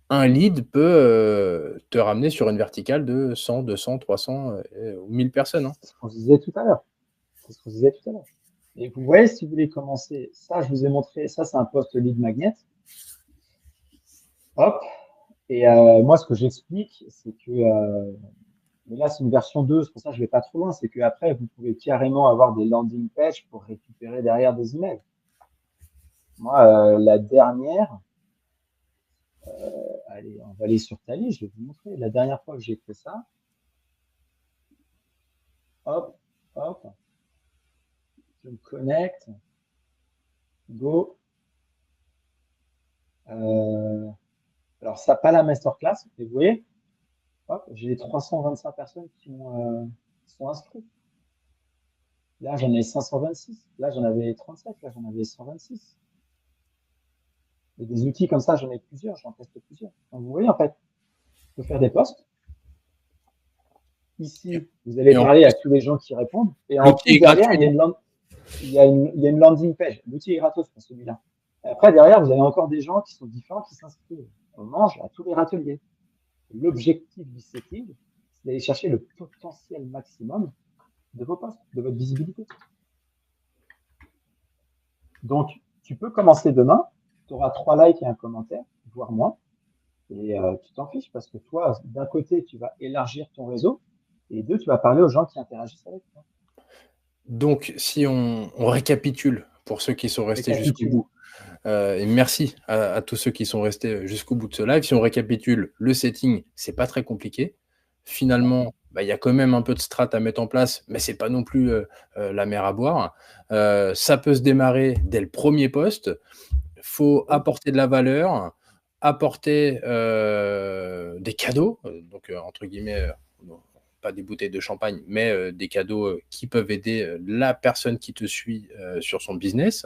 un lead peut te ramener sur une verticale de 100, 200, 300 ou 1000 personnes. Hein. C'est ce qu'on disait tout à l'heure. C'est ce qu'on disait tout à l'heure. Et vous voyez, si vous voulez commencer, ça, je vous ai montré, ça, c'est un post lead magnet. Hop. Et moi, ce que j'explique, c'est que, mais là, c'est une version 2, c'est pour ça que je vais pas trop loin, c'est qu'après, vous pouvez carrément avoir des landing pages pour récupérer derrière des emails. Moi, la dernière, allez, on va aller sur Tally, je vais vous montrer. La dernière fois que j'ai fait ça, hop, hop, je me connecte, go. Alors, ça n'a pas la masterclass, mais vous voyez, hop, j'ai les 325 personnes qui sont inscrites. Là, j'en ai 526. Là, j'en avais 37. Là, j'en avais 126. Et des outils comme ça, j'en ai plusieurs. J'en teste plusieurs. Donc, vous voyez, en fait, je peux faire des posts. Ici, vous allez parler à tous les gens qui répondent. Et en plus, derrière, il y a une landing page. L'outil est gratos pour celui-là. Après, derrière, vous avez encore des gens qui sont différents qui s'inscrivent. On mange à tous les râteliers. L'objectif du setting, c'est d'aller chercher le potentiel maximum de vos posts, de votre visibilité. Donc, tu peux commencer demain. Tu auras 3 likes et un commentaire, voire moins. Et tu t'en fiches parce que toi, d'un côté, tu vas élargir ton réseau et deux, tu vas parler aux gens qui interagissent avec toi. Donc, si on récapitule pour ceux qui sont restés jusqu'au bout, et merci à tous ceux qui sont restés jusqu'au bout de ce live. Si on récapitule, le setting, c'est pas très compliqué. Finalement, il y a quand même un peu de strat à mettre en place, mais c'est pas non plus la mer à boire. Ça peut se démarrer dès le premier poste. Faut apporter de la valeur, apporter des cadeaux, donc entre guillemets, pas des bouteilles de champagne, mais des cadeaux qui peuvent aider la personne qui te suit sur son business.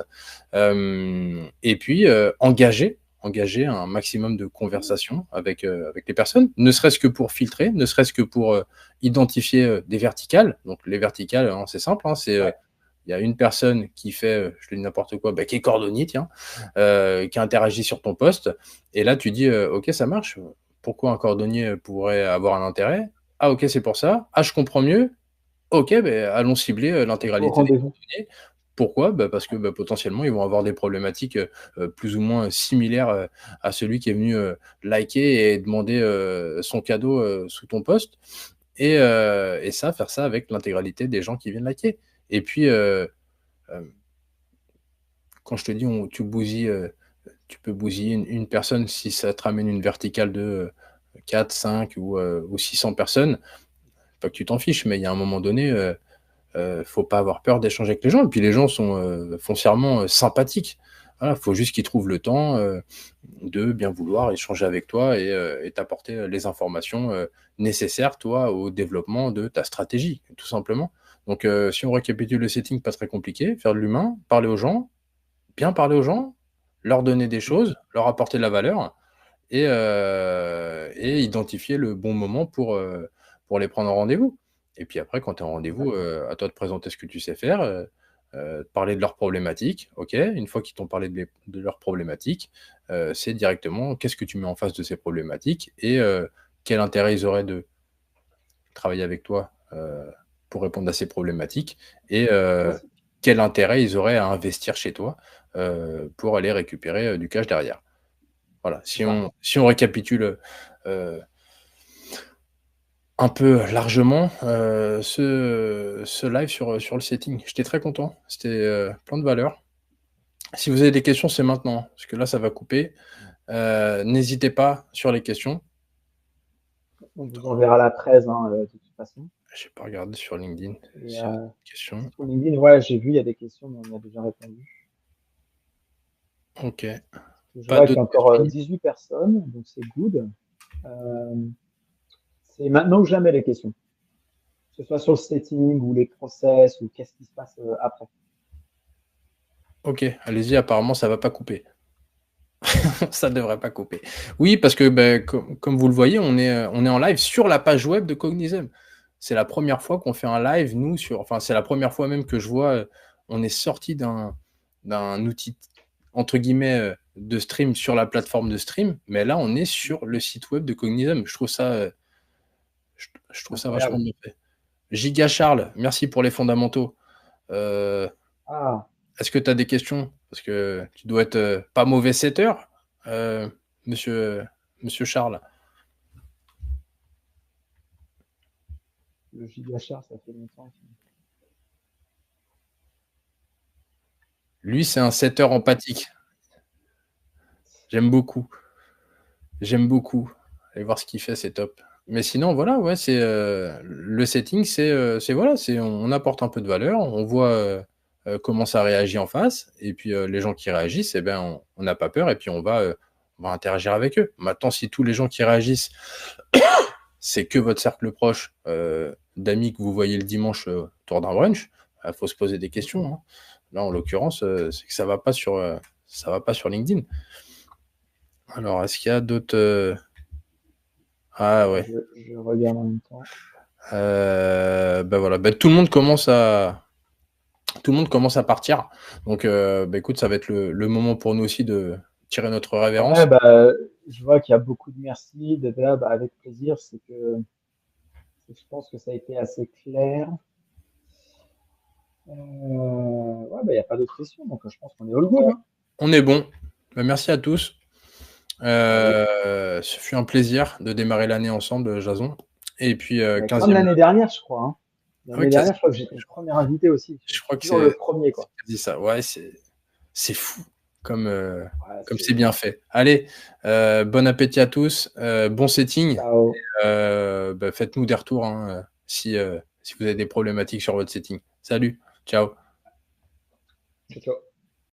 Et puis engager un maximum de conversations avec les personnes, ne serait-ce que pour filtrer, ne serait-ce que pour identifier des verticales. Donc les verticales, hein, c'est simple, hein, c'est il y a une personne qui fait, je te dis n'importe quoi, qui est cordonnier, tiens, qui interagit sur ton poste, et là tu dis, ok, ça marche, pourquoi un cordonnier pourrait avoir un intérêt? Ah ok, c'est pour ça. Ah, je comprends mieux. Ok, allons cibler l'intégralité des cordonniers. Pourquoi? Parce que potentiellement, ils vont avoir des problématiques plus ou moins similaires à celui qui est venu liker et demander son cadeau sous ton post. Et ça, faire ça avec l'intégralité des gens qui viennent liker. Et puis, quand je te dis, tu peux bousiller une personne si ça te ramène une verticale de 4, 5 ou 600 personnes. Pas que tu t'en fiches, mais il y a un moment donné, faut pas avoir peur d'échanger avec les gens. Et puis les gens sont foncièrement sympathiques. Voilà, faut juste qu'ils trouvent le temps de bien vouloir échanger avec toi et t'apporter les informations nécessaires, toi, au développement de ta stratégie, tout simplement. Donc, si on récapitule le setting, pas très compliqué, faire de l'humain, parler aux gens, bien parler aux gens, leur donner des choses, leur apporter de la valeur et identifier le bon moment pour les prendre en rendez-vous. Et puis après, quand tu es en rendez-vous, à toi de présenter ce que tu sais faire, parler de leurs problématiques. Ok, une fois qu'ils t'ont parlé de leurs problématiques, c'est directement qu'est-ce que tu mets en face de ces problématiques et quel intérêt ils auraient de travailler avec toi pour répondre à ces problématiques et quel intérêt ils auraient à investir chez toi pour aller récupérer du cash derrière. Voilà, si on récapitule un peu largement ce live sur le setting. J'étais très content, c'était plein de valeur. Si vous avez des questions, c'est maintenant, parce que là, ça va couper. N'hésitez pas sur les questions. On vous enverra la presse de toute façon. J'ai pas regardé sur LinkedIn Et s'il y a des questions. sur LinkedIn, ouais, j'ai vu, il y a des questions, mais on y a déjà répondu. Ok. Je Pas vois qu'il y d'autres a encore questions? 18 personnes, donc c'est good. Euh, c'est maintenant ou jamais les questions, que ce soit sur le setting ou les process ou qu'est-ce qui se passe après. Ok, allez-y, apparemment ça va pas couper. Ça ne devrait pas couper. Oui, parce que comme vous le voyez, on est en live sur la page web de Cognizem. C'est la première fois qu'on fait un live, nous, enfin, c'est la première fois même que je vois, on est sorti d'un outil, entre guillemets, de stream sur la plateforme de stream, mais là, on est sur le site web de Cognizem. Je trouve ça vachement Incroyable. bien fait. Giga Charles, merci pour les fondamentaux. Euh, Ah, Est-ce que tu as des questions? Parce que tu dois être pas mauvais setter, euh, monsieur, monsieur Charles. le gigachar, ça fait longtemps. Lui, c'est un setter empathique. J'aime beaucoup. J'aime beaucoup. Allez voir ce qu'il fait, c'est top. Mais sinon, voilà, ouais, c'est le setting, c'est voilà, on apporte un peu de valeur, on voit comment ça réagit en face, et puis les gens qui réagissent, eh ben, on n'a pas peur, et puis on va interagir avec eux. Maintenant, si tous les gens qui réagissent, c'est que votre cercle proche d'amis que vous voyez le dimanche autour d'un brunch, il faut se poser des questions, hein. Là, en l'occurrence, c'est que ça va pas sur LinkedIn. Alors, est-ce qu'il y a d'autres Ah ouais. Je regarde en même temps. Ben voilà. Tout le monde commence à partir. Donc, écoute, ça va être le moment pour nous aussi de tirer notre Ouais, révérence. bah, je vois qu'il y a beaucoup de merci, bah, avec plaisir. Je pense que ça a été assez clair. Ouais, bah, il n'y a pas d'autres questions, donc je pense qu'on est all good, hein. On est bon. Ben, merci à tous. Allez. Ce fut un plaisir de démarrer l'année ensemble, Jason. Et puis, Bah, comme 15e. l'année dernière, je crois, hein. Ah oui, L'année dernière, je crois que j'étais le premier invité aussi. je J'étais crois que toujours le premier, c'est quoi. quasi ça. Ouais, c'est fou comme, Ouais, comme c'est bien fait. Allez, bon appétit à tous, bon setting. ciao. Faites-nous des retours hein, si vous avez des problématiques sur votre setting. Salut, ciao. Ciao, ciao.